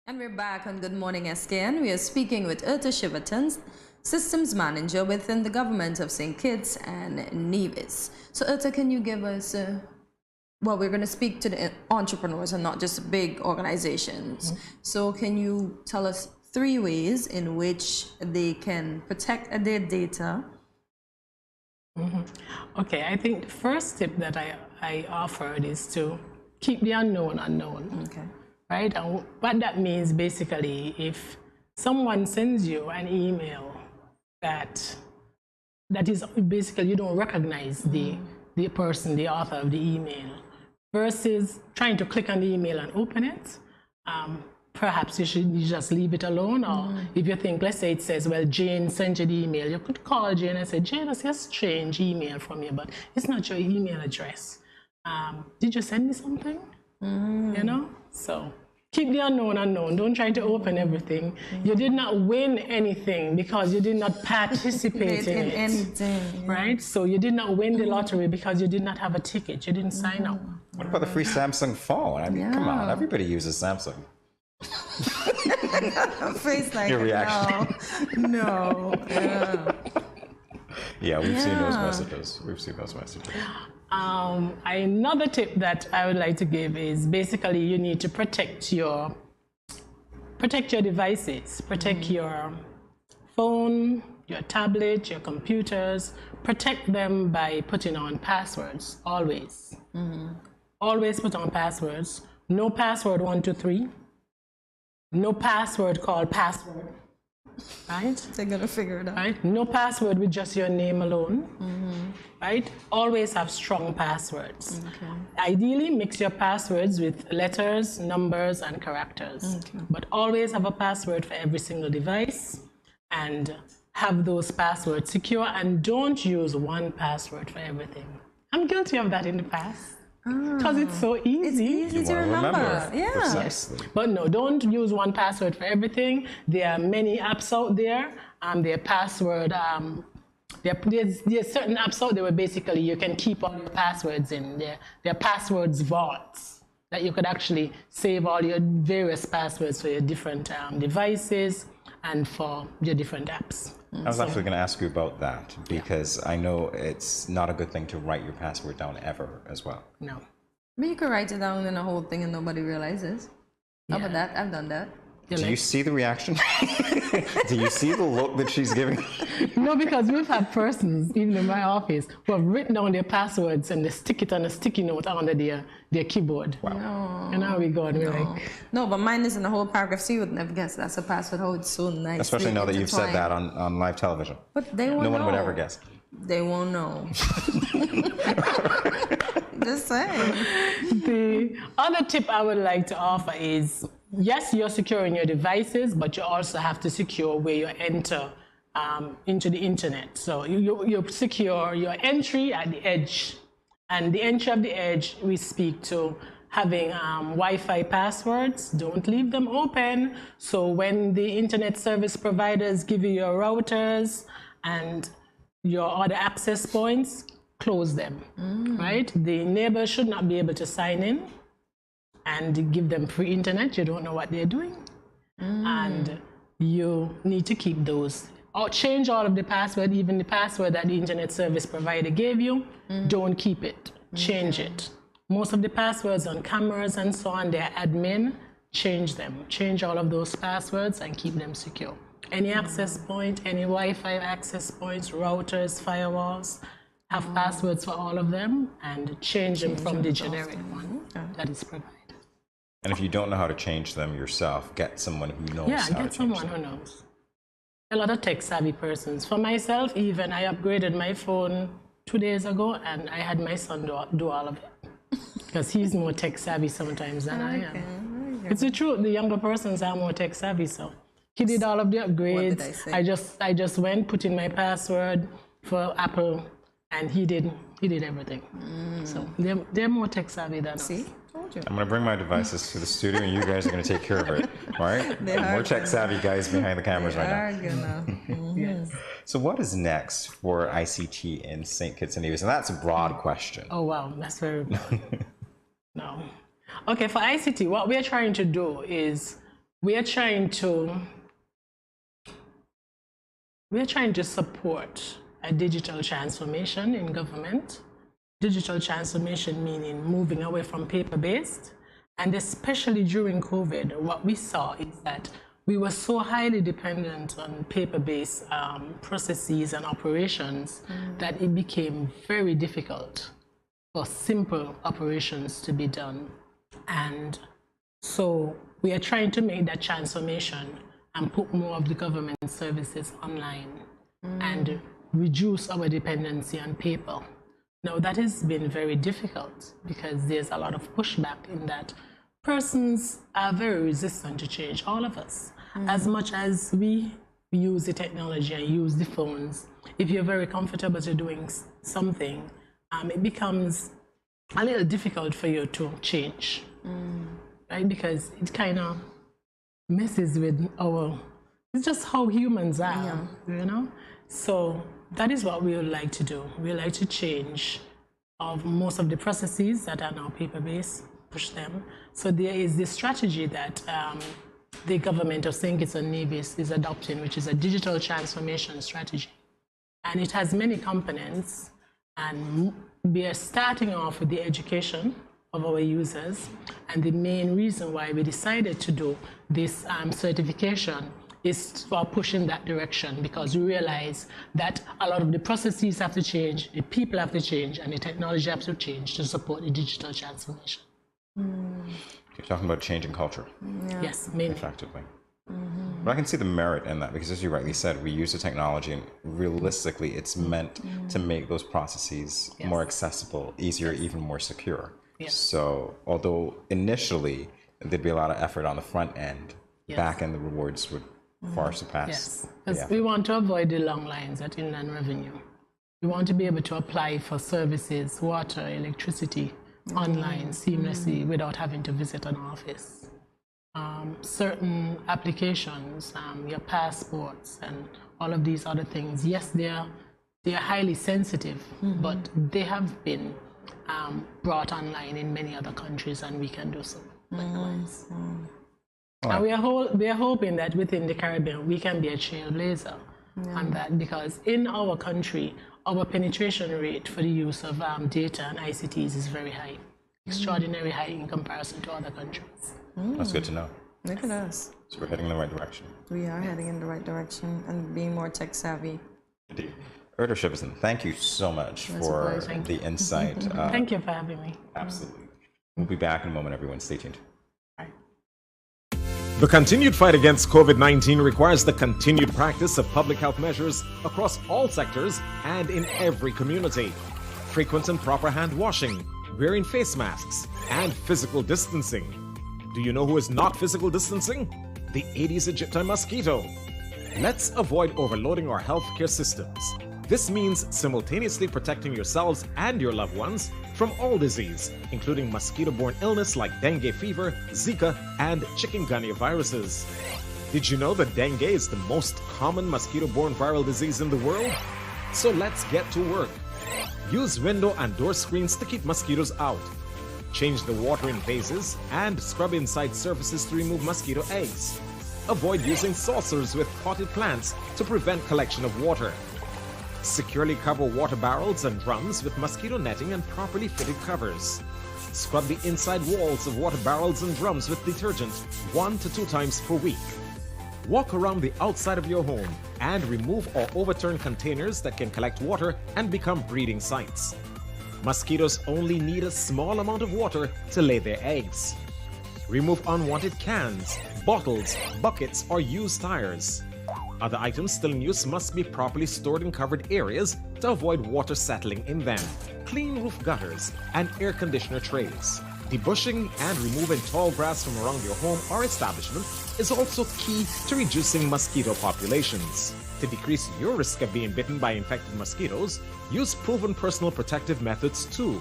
And we're back on Good Morning SKN. We are speaking with Urta Shiverton, Systems Manager within the government of St. Kitts and Nevis. So Urta, can you give us, well, we're going to speak to the entrepreneurs and not just big organizations. Mm-hmm. So can you tell us 3 ways in which they can protect their data? Mm-hmm. Okay, I think the first tip that I offered is to keep the unknown unknown. Okay. Right? And what that means basically, if someone sends you an email that is basically you don't recognize the person, the author of the email, versus trying to click on the email and open it, perhaps you should just leave it alone. Or if you think, let's say it says, well, Jane sent you the email, you could call Jane and say, Jane, I see a strange email from you, but it's not your email address. Did you send me something? You know? So keep the unknown unknown. Don't try to open everything. You did not win anything because you did not participate in it. Anything, yeah. Right? So you did not win the lottery because you did not have a ticket. You didn't sign up. What about the free Samsung phone? I mean, come on, everybody uses Samsung. Face like, your reaction. No. Yeah. Yeah, we've seen those messages. We've seen those messages. Another tip that I would like to give is basically you need to protect your devices, protect your phone, your tablet, your computers. Protect them by putting on passwords, always. Always put on passwords. No password 123. No password called password. Right? They're gonna figure it out. Right? No password with just your name alone. Right? Always have strong passwords. Ideally, mix your passwords with letters, numbers, and characters. But always have a password for every single device and have those passwords secure, and don't use one password for everything. I'm guilty of that in the past. Because it's so easy. It's easy to remember. Yeah. Precisely. But no, don't use one password for everything. There are many apps out there. Their password, there's certain apps out there where basically you can keep all your passwords in. They're passwords vaults that you could actually save all your various passwords for your different devices and for your different apps. I was actually going to ask you about that because I know it's not a good thing to write your password down ever as well. No. But you could write it down in a whole thing and nobody realizes. How about that? I've done that. Do you see the reaction? Do you see the look that she's giving? No, because we've had persons, even in my office, who have written down their passwords and they stick it on a sticky note under their keyboard. Wow. And now we go and we're like... No, but mine is in the whole paragraph, so you would never guess that's a password. Oh, it's so nice. Especially now that you've said that on live television. But they won't know. No one would ever guess. They won't know. Just saying. The other tip I would like to offer is, yes, you're securing your devices, but you also have to secure where you enter into the internet. So you secure your entry at the edge. And the entry of the edge, we speak to having Wi-Fi passwords. Don't leave them open. So when the internet service providers give you your routers and your other access points, close them, right? The neighbor should not be able to sign in and give them free internet. You don't know what they're doing. And you need to keep those. Or change all of the password, even the password that the internet service provider gave you, don't keep it, change it. Most of the passwords on cameras and so on, they're admin, change them. Change all of those passwords and keep them secure. Any access point, any Wi-Fi access points, routers, firewalls, have passwords for all of them and change them from the generic one that is provided. And if you don't know how to change them yourself, get someone who knows how to change them. Yeah, get someone who knows. A lot of tech-savvy persons. For myself, even, I upgraded my phone 2 days ago, and I had my son do all of it. Because he's more tech-savvy sometimes than I am. It's the truth. The younger persons are more tech-savvy, so he did all of the upgrades. What did I say? I just went, put in my password for Apple, and he did everything. So they're more tech-savvy than us. I'm going to bring my devices to the studio and you guys are going to take care of it, all right? More tech-savvy guys behind the cameras right now. Yes. So what is next for ICT in St. Kitts and Nevis? And that's a broad question. Oh, wow. That's very broad. No. Okay, for ICT, what we're trying to do is we're trying to support a digital transformation in government. Digital transformation meaning moving away from paper-based. And especially during COVID, what we saw is that we were so highly dependent on paper-based processes and operations that it became very difficult for simple operations to be done. And so we are trying to make that transformation and put more of the government services online and reduce our dependency on paper. Now, that has been very difficult because there's a lot of pushback in that persons are very resistant to change, all of us. As much as we use the technology and use the phones, if you're very comfortable to doing something, it becomes a little difficult for you to change, right? Because it kind of messes with it's just how humans are, you know? So that is what we would like to do. We would like to change of most of the processes that are now paper-based, push them. So there is this strategy that the government of St. Kitts and Nevis is adopting, which is a digital transformation strategy. And it has many components, and we are starting off with the education of our users. And the main reason why we decided to do this certification is for pushing that direction, because we realize that a lot of the processes have to change, the people have to change, and the technology have to change to support the digital transformation. You're talking about changing culture. Yeah. Yes, mainly. Effectively. But I can see the merit in that, because as you rightly said, we use the technology and realistically it's meant to make those processes more accessible, easier, even more secure. So although initially there'd be a lot of effort on the front end, back end the rewards would far surpass. Yes, because we want to avoid the long lines at inland revenue. We want to be able to apply for services, water, electricity, online seamlessly without having to visit an office. Certain applications, your passports and all of these other things, yes, they are highly sensitive, but they have been brought online in many other countries, and we can do so likewise. And we are hoping that within the Caribbean we can be a trailblazer on that, because in our country our penetration rate for the use of data and ICTs is very high, extraordinarily high in comparison to other countries. That's good to know. Look at us. So we're heading in the right direction. We are heading in the right direction and being more tech savvy. Indeed. Erda Shiverson, thank you so much for the insight. Thank you for having me. Absolutely. We'll be back in a moment, everyone. Stay tuned. The continued fight against COVID-19 requires the continued practice of public health measures across all sectors and in every community. Frequent and proper hand washing, wearing face masks, and physical distancing. Do you know who is not physical distancing? The Aedes aegypti mosquito. Let's avoid overloading our healthcare systems. This means simultaneously protecting yourselves and your loved ones from all disease, including mosquito-borne illness like dengue fever, Zika, and chikungunya viruses. Did you know that dengue is the most common mosquito-borne viral disease in the world? So let's get to work. Use window and door screens to keep mosquitoes out. Change the water in vases and scrub inside surfaces to remove mosquito eggs. Avoid using saucers with potted plants to prevent collection of water. Securely cover water barrels and drums with mosquito netting and properly fitted covers. Scrub the inside walls of water barrels and drums with detergent 1 to 2 times per week. Walk around the outside of your home and remove or overturn containers that can collect water and become breeding sites. Mosquitoes only need a small amount of water to lay their eggs. Remove unwanted cans, bottles, buckets, or used tires. Other items still in use must be properly stored in covered areas to avoid water settling in them. Clean roof gutters and air conditioner trays. Debushing and removing tall grass from around your home or establishment is also key to reducing mosquito populations. To decrease your risk of being bitten by infected mosquitoes, use proven personal protective methods too.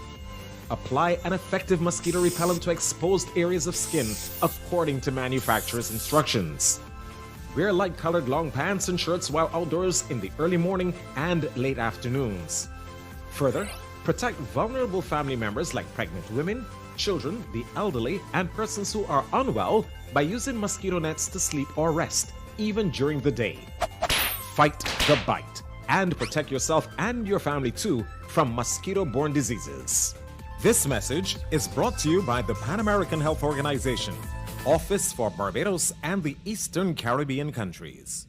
Apply an effective mosquito repellent to exposed areas of skin according to manufacturer's instructions. Wear light-colored long pants and shirts while outdoors in the early morning and late afternoons. Further, protect vulnerable family members like pregnant women, children, the elderly, and persons who are unwell by using mosquito nets to sleep or rest, even during the day. Fight the bite and protect yourself and your family too from mosquito-borne diseases. This message is brought to you by the Pan American Health Organization, Office for Barbados and the Eastern Caribbean countries.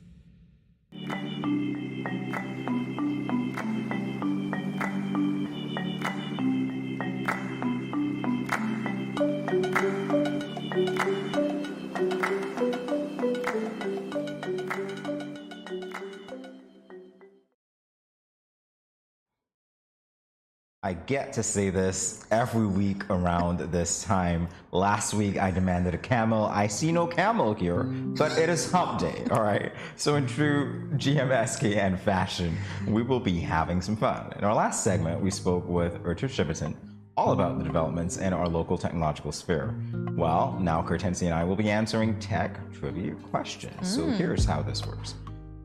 I get to say this every week around this time. Last week I demanded a camel. I see no camel here, but it is hump day, all right? So in true GMSKN fashion, we will be having some fun. In our last segment, we spoke with Erda Shiverson all about the developments in our local technological sphere. Well, now Kortensia and I will be answering tech trivia questions. So here's how this works.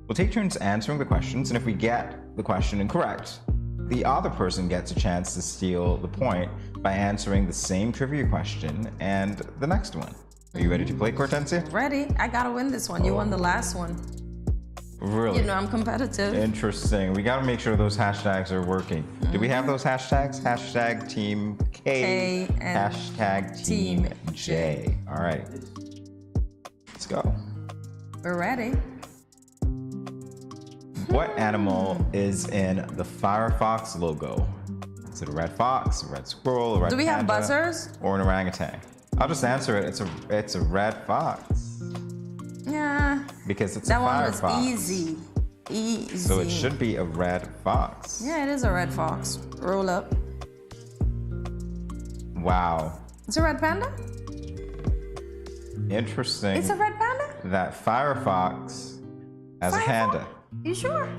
We'll take turns answering the questions, and if we get the question incorrect, the other person gets a chance to steal the point by answering the same trivia question and the next one. Are you ready to play, Kortensia? Ready. I gotta win this one. You won the last one. Really? You know I'm competitive. Interesting. We gotta make sure those hashtags are working. Do we have those hashtags? Hashtag Team K and hashtag Team J. All right. Let's go. We're ready. What animal is in the Firefox logo? Is it a red fox, a red squirrel, a red Do we have panda, buzzers? or an orangutan? I'll just answer it. It's a red fox. Yeah. Because it's that a one firefox. was easy. Easy. So it should be a red fox. Yeah, it is a red fox. Roll up. Wow. It's a red panda? Interesting. It's a red panda? That Firefox as a panda. You sure?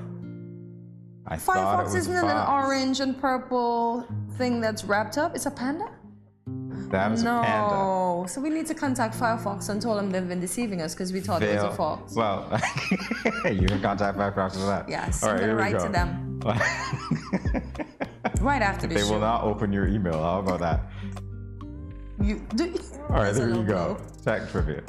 I thought it Firefox was isn't a it an fox. orange and purple thing that's wrapped up? It's a panda? That is a panda. No. So we need to contact Firefox and tell them they've been deceiving us because we thought it was a fox. Well, you can contact Firefox for that. Yes. All I'm right, gonna here we write go. to them. Right after this They show. will not open your email. How about that? All right, there you go. Tech trivia.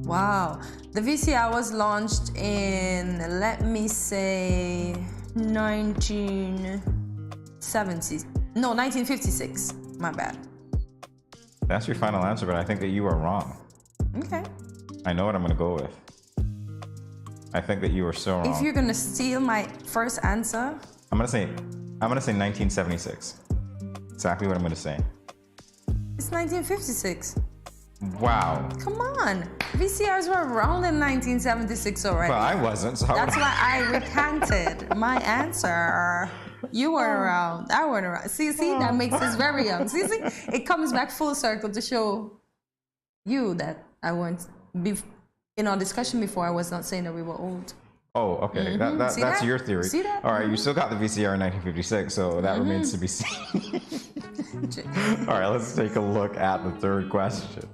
Wow. The VCR was launched in, let me say, 1956. My bad. That's your final answer, but I think that you are wrong. Okay. I know what I'm going to go with. I think that you are so wrong. If you're gonna steal my first answer, I'm gonna say 1976. Exactly what I'm gonna say. it's 1956. Wow. Come on. VCRs were around in 1976 already. Well, I wasn't. So That's why I recanted my answer. You were around. I weren't around. See, that makes us very young. See, it comes back full circle to show you that I weren't. In our discussion before, I was not saying that we were old. Oh, okay. That's that? your theory. See that? All right, you still got the VCR in 1956, so that remains to be seen. All right, let's take a look at the third question.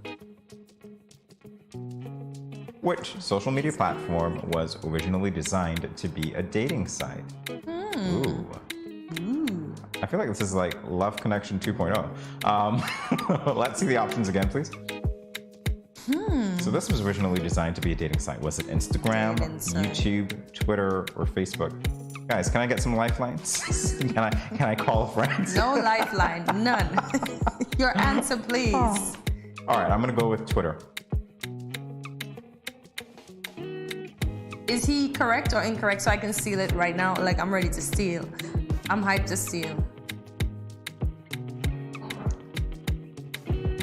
Which social media platform was originally designed to be a dating site? Ooh. I feel like this is like Love Connection 2.0. Let's see the options again, please. So this was originally designed to be a dating site. Was it Instagram, YouTube, Twitter, or Facebook? Guys, can I get some lifelines? Can I call friends? No lifeline, none. Your answer, please. All right, I'm gonna go with Twitter. Is he correct or incorrect so I can steal it right now? Like, I'm ready to steal. I'm hyped to steal.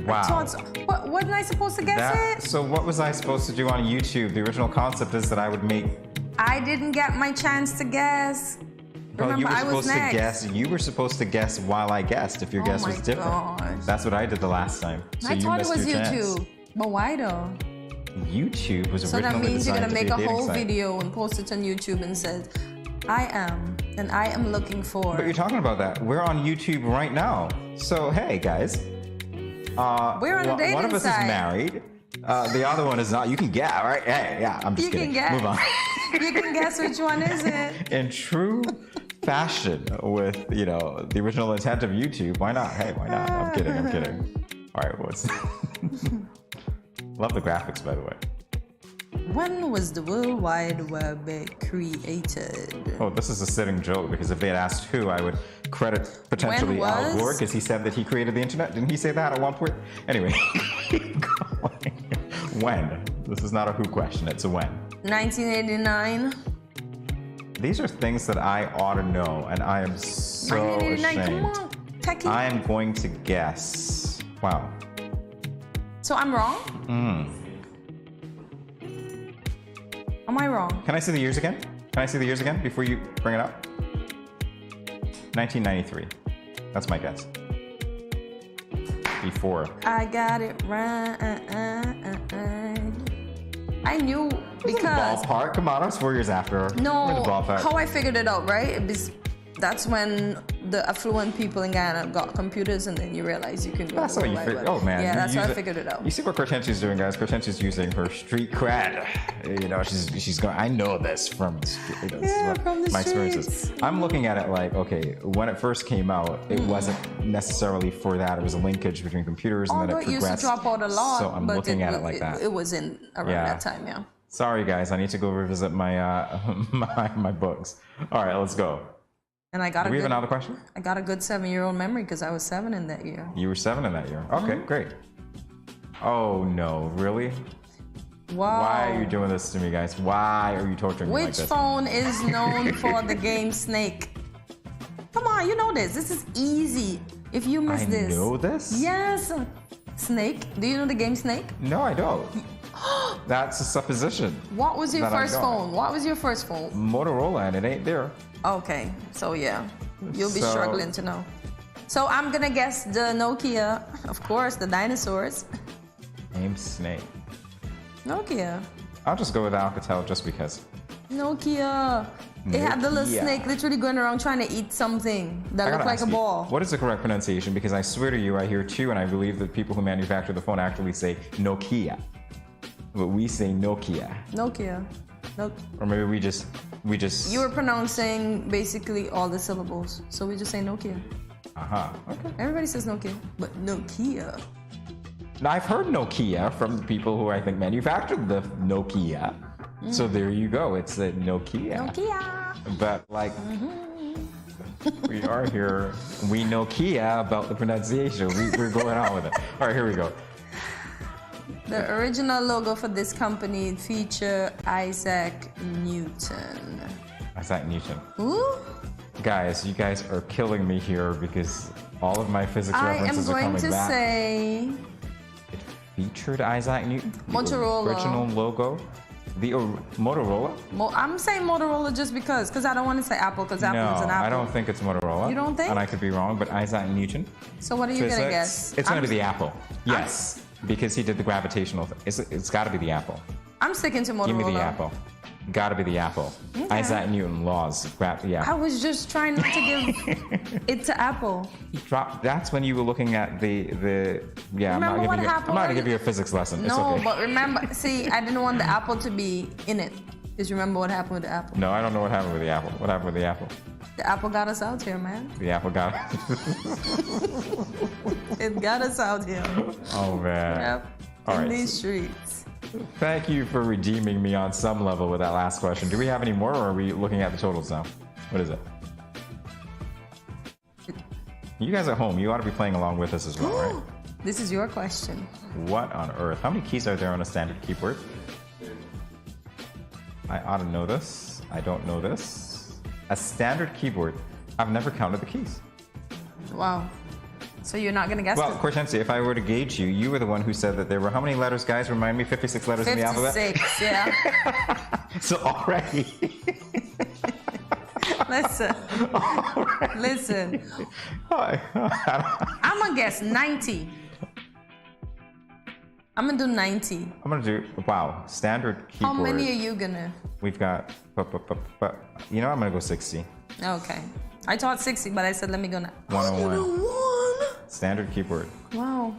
Wow. What wasn't I supposed to guess it? So what was I supposed to do on YouTube? The original concept is that I would make. I didn't get my chance to guess. Well, Remember, you were I was supposed to next. guess. You were supposed to guess while I guessed. If your guess my was different, gosh. that's what I did the last time. So I you thought it missed was your YouTube. chance. But why though? YouTube was So that originally means you're designed gonna to make be a whole dating site. video and post it on YouTube and says, I am looking for. But you're talking about that. We're on YouTube right now. So hey, guys. We're on a dating One of us site. is married. The other one is not. You can guess, right? Hey, yeah. I'm just You kidding. can guess. Move on. You can guess which one is it. In true fashion, with the original intent of YouTube, why not? Hey, why not? I'm kidding. All right, what's? Love the graphics, by the way. When was the World Wide Web created? Oh, this is a sitting joke because if they had asked who, I would credit potentially When Al was? Gore because he said that he created the internet. Didn't he say that at one point? Anyway, keep going. When? This is not a who question. It's a when. 1989. These are things that I ought to know, and I am so 1989. ashamed. Come on, Techie. I am going to guess. Wow. So I'm wrong? Am I wrong? Can I see the years again? Before you bring it up? 1993. That's my guess. Before. I got it right. I knew because Ballpark. Come on, I was 4 years after. We're in the no, ballpark. how I figured it out, right? That's when the affluent people in Ghana got computers, and then you realize you can go. That's to how the you World figure. Wide Web. Oh man. Yeah, you that's how use I it- figured it out. You see what Kortensia's doing, guys? Kortensia's using her street cred. She's going. I know this from the street. This is what from the my experiences. I'm looking at it like, okay, when it first came out, it wasn't necessarily for that. It was a linkage between computers, and Although then it it used to progressed. drop out a lot, So I'm but looking at it like that. It was in around that time, yeah. Sorry, guys. I need to go revisit my my books. All right, let's go. And I got Do a we good, have another question? I got a good 7-year-old memory because I was 7 in that year. You were 7 in that year. Okay, great. Oh no, really? Wow. Why are you doing this to me, guys? Why are you torturing me like Which this? phone is known for the game Snake? Come on, you know this. This is easy. If you miss this. I know this? Yes. Snake. Do you know the game Snake? No, I don't. That's a supposition. What was your first phone? What was your first phone? Motorola, and it ain't there. Okay, so yeah, you'll be struggling to know. So I'm gonna guess the Nokia, of course, the dinosaurs. Name Snake. Nokia. I'll just go with Alcatel just because. Nokia. They had the little Nokia. snake literally going around trying to eat something that looked like a ball. What is the correct pronunciation? Because I swear to you, I hear two, and I believe that people who manufacture the phone actually say Nokia. But we say Nokia. Nokia. Or maybe we just. You were pronouncing basically all the syllables, so we just say Nokia. Okay. Everybody says Nokia, but Nokia. Now, I've heard Nokia from the people who I think manufactured the Nokia. So there you go. It's the Nokia. Nokia. But like, we are here. We Nokia about the pronunciation. We're going on with it. All right, here we go. The original logo for this company feature Isaac Newton. Isaac Newton. Ooh. Guys, you guys are killing me here because all of my physics references are coming back. I am going to say Featured Isaac Newton. Motorola. The original logo. The Motorola? I'm saying Motorola just because I don't want to say Apple because Apple is an Apple. I don't think it's Motorola. You don't think? And I could be wrong, but Isaac Newton. So what are you gonna guess? It's gonna be the Apple. Yes, because he did the gravitational thing. It's got to be the Apple. I'm sticking to Motorola. Give me the Apple. Got to be the Apple. Okay. Isaac Newton laws. Yeah. I was just trying not to give it to Apple. That's when you were looking at the. Yeah, Remember I'm what not happened? going to give you a physics lesson. No, it's okay. but remember, see, I didn't want the Apple to be in it. Because remember what happened with the Apple? No, I don't know what happened with the Apple. What happened with the Apple? The Apple got us out here, man. The Apple got It got us out here. Oh, man. Yep. All in right. these streets. Thank you for redeeming me on some level with that last question. Do we have any more, or are we looking at the totals now? What is it? You guys at home, you ought to be playing along with us as well, right? This is your question. What on earth? How many keys are there on a standard keyboard? I ought to know this. I don't know this. A standard keyboard. I've never counted the keys. Wow. So you're not going to guess Well, it? Kortensia, if I were to gauge you, you were the one who said that there were how many letters, guys? Remind me, 56 letters in the alphabet? 56, yeah. So already. Listen. Listen. I'm going to guess 90. I'm going to do 90. I'm going to do, wow, standard keyboard. How many are you going to? We've got, you know, I'm going to go 60. Okay. I thought 60, but I said, let me go now. 101. Standard keyboard. Wow.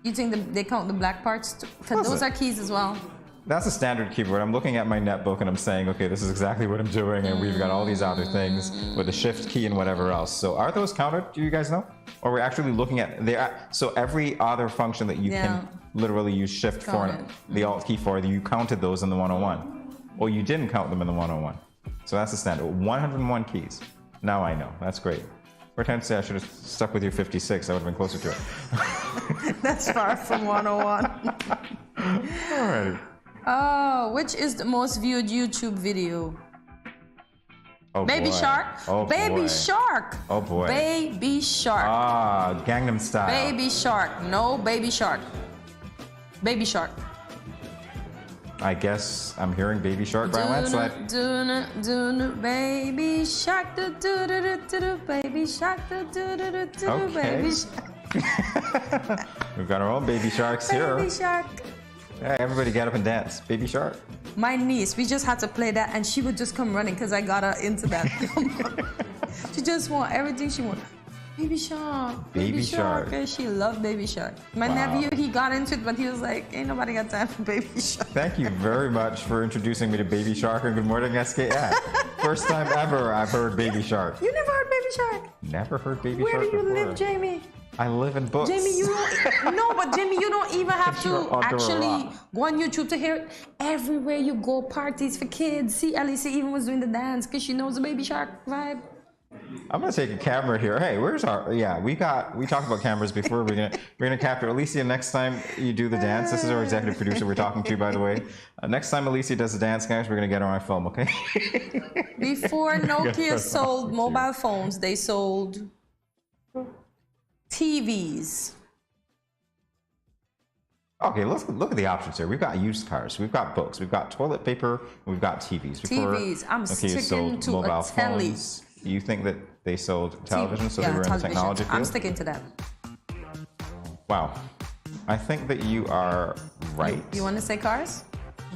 You think they count the black parts? Because those are keys as well. That's a standard keyboard. I'm looking at my netbook and I'm saying, okay, this is exactly what I'm doing, and we've got all these other things with the shift key and whatever else. So are those counted? Do you guys know? Or we're actually looking at so every other function that you can literally use shift for, the alt key for, you counted those in the 101. Or you didn't count them in the 101. So that's the standard. 101 keys. Now I know. That's great. Kortensia, I should have stuck with your 56. I would have been closer to it. That's far from 101. All right. Oh, which is the most viewed YouTube video? Oh, Baby boy. Shark. Oh, Baby boy. Shark. Oh boy. Baby Shark. Ah, Gangnam Style. Baby Shark. No, Baby Shark. Baby Shark. I guess I'm hearing Baby Shark by landslide. Baby Shark. Baby Shark. Okay. Baby Shark. We've got our own Baby Sharks here. Baby Shark. Hey, everybody get up and dance. Baby Shark. My niece, we just had to play that, and she would just come running because I got her into that. She just want everything she wants. Baby Shark. Baby Shark. And she loved Baby Shark. My nephew, he got into it, but he was like, ain't nobody got time for Baby Shark. Thank you very much for introducing me to Baby Shark and Good Morning SKN. First time ever I've heard Baby Shark. You never heard Baby Shark? Never heard Baby Where Shark do you before. live, Jamie? I live in books. Jamie, you don't. No, but Jamie, you don't even have to actually go on YouTube to hear it. Everywhere you go, parties for kids. See, Alicia even was doing the dance because she knows the Baby Shark vibe. I'm gonna take a camera here. Hey, where's our? Yeah, we talked about cameras before. We're gonna capture Alicia next time you do the dance. This is our executive producer we're talking to, by the way. Next time Alicia does the dance, guys, we're gonna get her on film, okay? Before Nokia sold mobile phones, they sold TVs. Okay, let's look at the options here. We've got used cars, we've got books, we've got toilet paper, and we've got TVs. TVs. I'm sticking to mobile a telly. phones. You think that they sold television, so they were in the technology field? I'm sticking to that. Wow. I think that you are right. You want to say cars?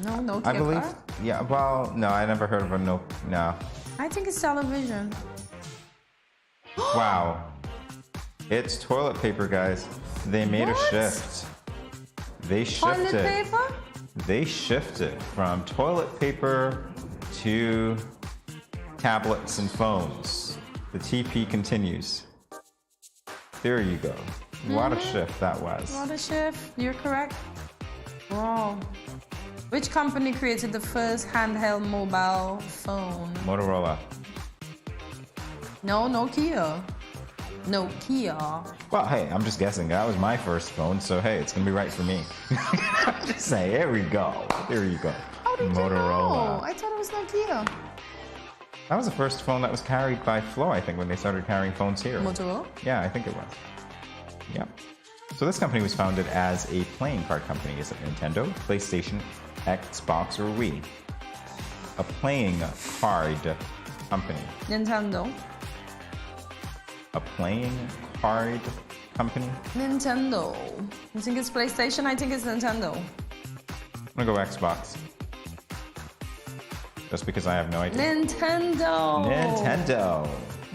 No, Nokia I believe. car? Yeah, well, no, I never heard of a no. I think it's television. Wow. It's toilet paper, guys. They made a shift. They shifted. Toilet paper? They shifted from toilet paper to tablets and phones. The TP continues. There you go. What a shift that was. What a shift. You're correct. Wow. Which company created the first handheld mobile phone? Motorola. No, Nokia. Nokia. Well, hey, I'm just guessing. That was my first phone, so hey, it's gonna be right for me. Just say, there we go. There you go. How did Motorola. you know? I thought it was Nokia. That was the first phone that was carried by Flo, I think, when they started carrying phones here. Motorola? Yeah, I think it was. Yeah. So this company was founded as a playing card company. Is it Nintendo, PlayStation, Xbox, or Wii? A playing card company. Nintendo. A playing card company? Nintendo. You think it's PlayStation? I think it's Nintendo. I'm gonna go Xbox. Just because I have no idea. Nintendo. Nintendo.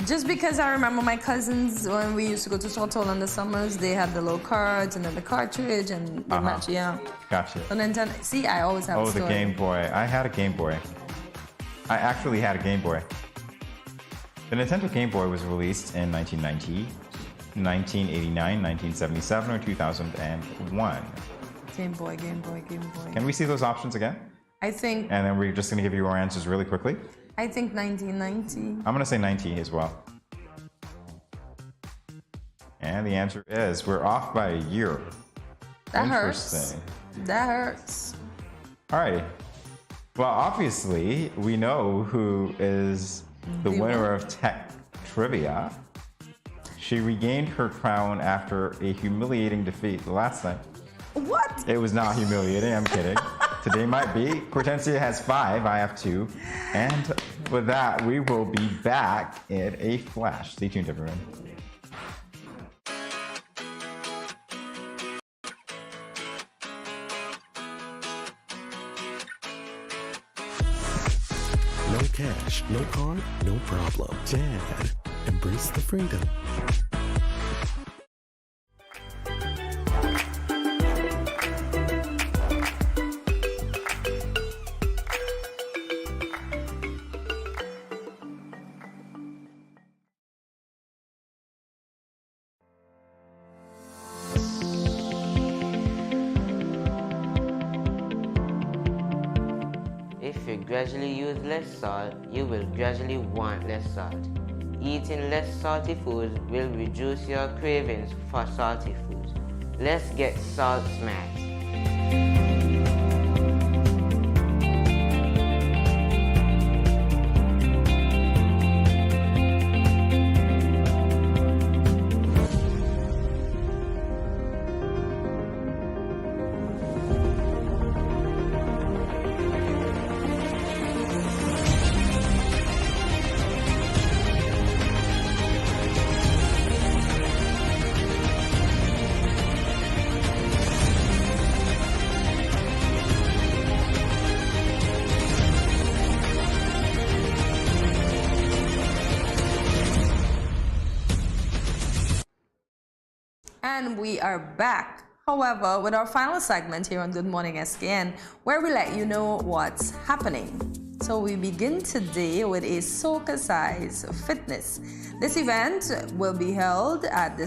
Just because I remember my cousins, when we used to go to Total in the summers, they had the little cards and then the cartridge and the match, yeah. Gotcha. So Nintendo, see, I always have a story. Oh, the Game Boy. I had a Game Boy. I actually had a Game Boy. The Nintendo Game Boy was released in 1990, 1989, 1977, or 2001. Game Boy, Game Boy, Game Boy. Can we see those options again? I think... And then we're just going to give you our answers really quickly. I think 1990. I'm going to say 90 as well. And the answer is we're off by a year. That hurts. That hurts. All right. Well, obviously, we know who is the winner of Tech Trivia. She regained her crown after a humiliating defeat the last time. What? It was not humiliating, I'm kidding. Today might be. Kortensia has 5, I have 2. And with that, we will be back in a flash. Stay tuned, everyone. No cash, no card, no problem. Dad, embrace the freedom. If you gradually use less salt, you will gradually want less salt. Eating less salty foods will reduce your cravings for salty foods. Let's get salt smacked. And we are back. However, with our final segment here on Good Morning SKN, where we let you know what's happening. So we begin today with a Soca Size Fitness. This event will be held at the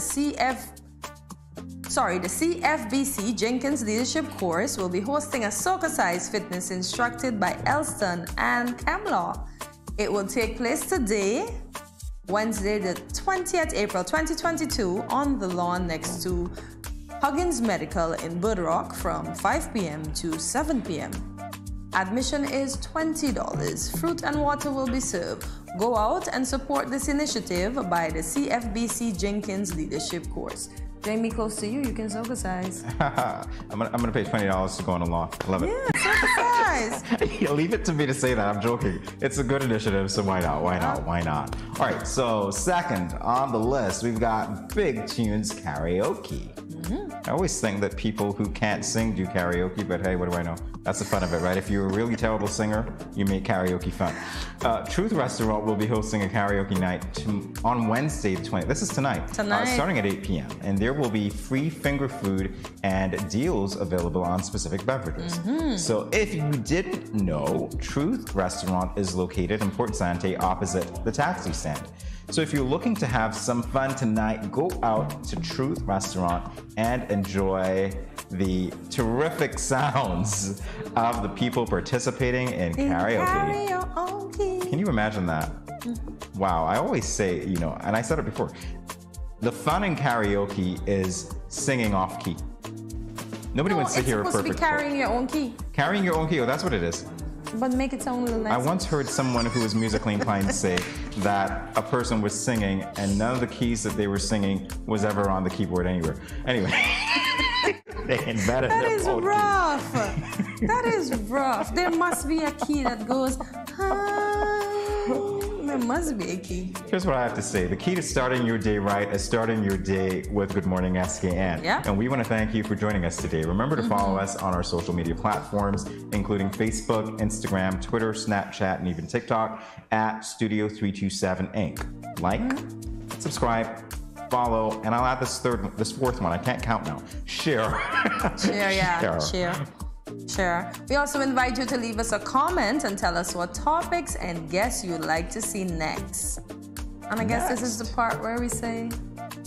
CFBC Jenkins Leadership Course will be hosting a Soca Size Fitness instructed by Elston and Camlaw. It will take place today, Wednesday, the 20th April 2022, on the lawn next to Huggins Medical in Bird Rock from 5 p.m. to 7 p.m. Admission is $20. Fruit and water will be served. Go out and support this initiative by the CFBC Jenkins Leadership Course. Jamie, close to you, you can circumcise. I'm gonna pay $20 to go on a lawn. I love it. Yeah, circumcise. You leave it to me to say that. I'm joking. It's a good initiative, so why not? Why not? Why not? All right, so second on the list, we've got Big Tunes Karaoke. I always think that people who can't sing do karaoke, but hey, what do I know? That's the fun of it, right? If you're a really terrible singer, you make karaoke fun. Truth Restaurant will be hosting a karaoke night on Wednesday the 20th. This is tonight. Starting at 8 p.m. And there will be free finger food and deals available on specific beverages. So if you didn't know, Truth Restaurant is located in Port Sante opposite the taxi stand. So if you're looking to have some fun tonight, go out to Truth Restaurant and enjoy the terrific sounds of the people participating in karaoke. Can you imagine that? Wow, I always say, you know, and I said it before, the fun in karaoke is singing off key. Nobody wants to hear a perfect. It's supposed to be carrying your own key. Carrying your own key, oh, that's what it is. But make it sound a little nicer. I once heard someone who was musically inclined say that a person was singing and none of the keys that they were singing was ever on the keyboard anywhere. Anyway, they invented that their is own rough. That is rough. There must be a key that goes, there must be a key. Here's what I have to say. The key to starting your day right is starting your day with Good Morning SKN. Yeah. And we want to thank you for joining us today. Remember to follow us on our social media platforms, including Facebook, Instagram, Twitter, Snapchat, and even TikTok at Studio327 Inc. Like, subscribe, follow, and I'll add this fourth one. I can't count now. Share. Share, yeah. Share. We also invite you to leave us a comment and tell us what topics and guests you'd like to see next. And I guess this is the part where we say,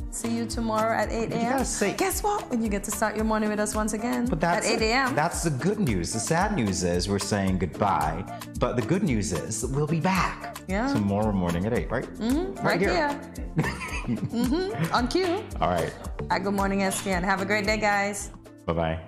see you tomorrow at 8 a.m. Guess what? When you get to start your morning with us once again at 8 a.m. That's the good news. The sad news is we're saying goodbye, but the good news is that we'll be back tomorrow morning at 8, right? Right here. On cue. All right. At Good Morning SKN. Have a great day, guys. Bye-bye.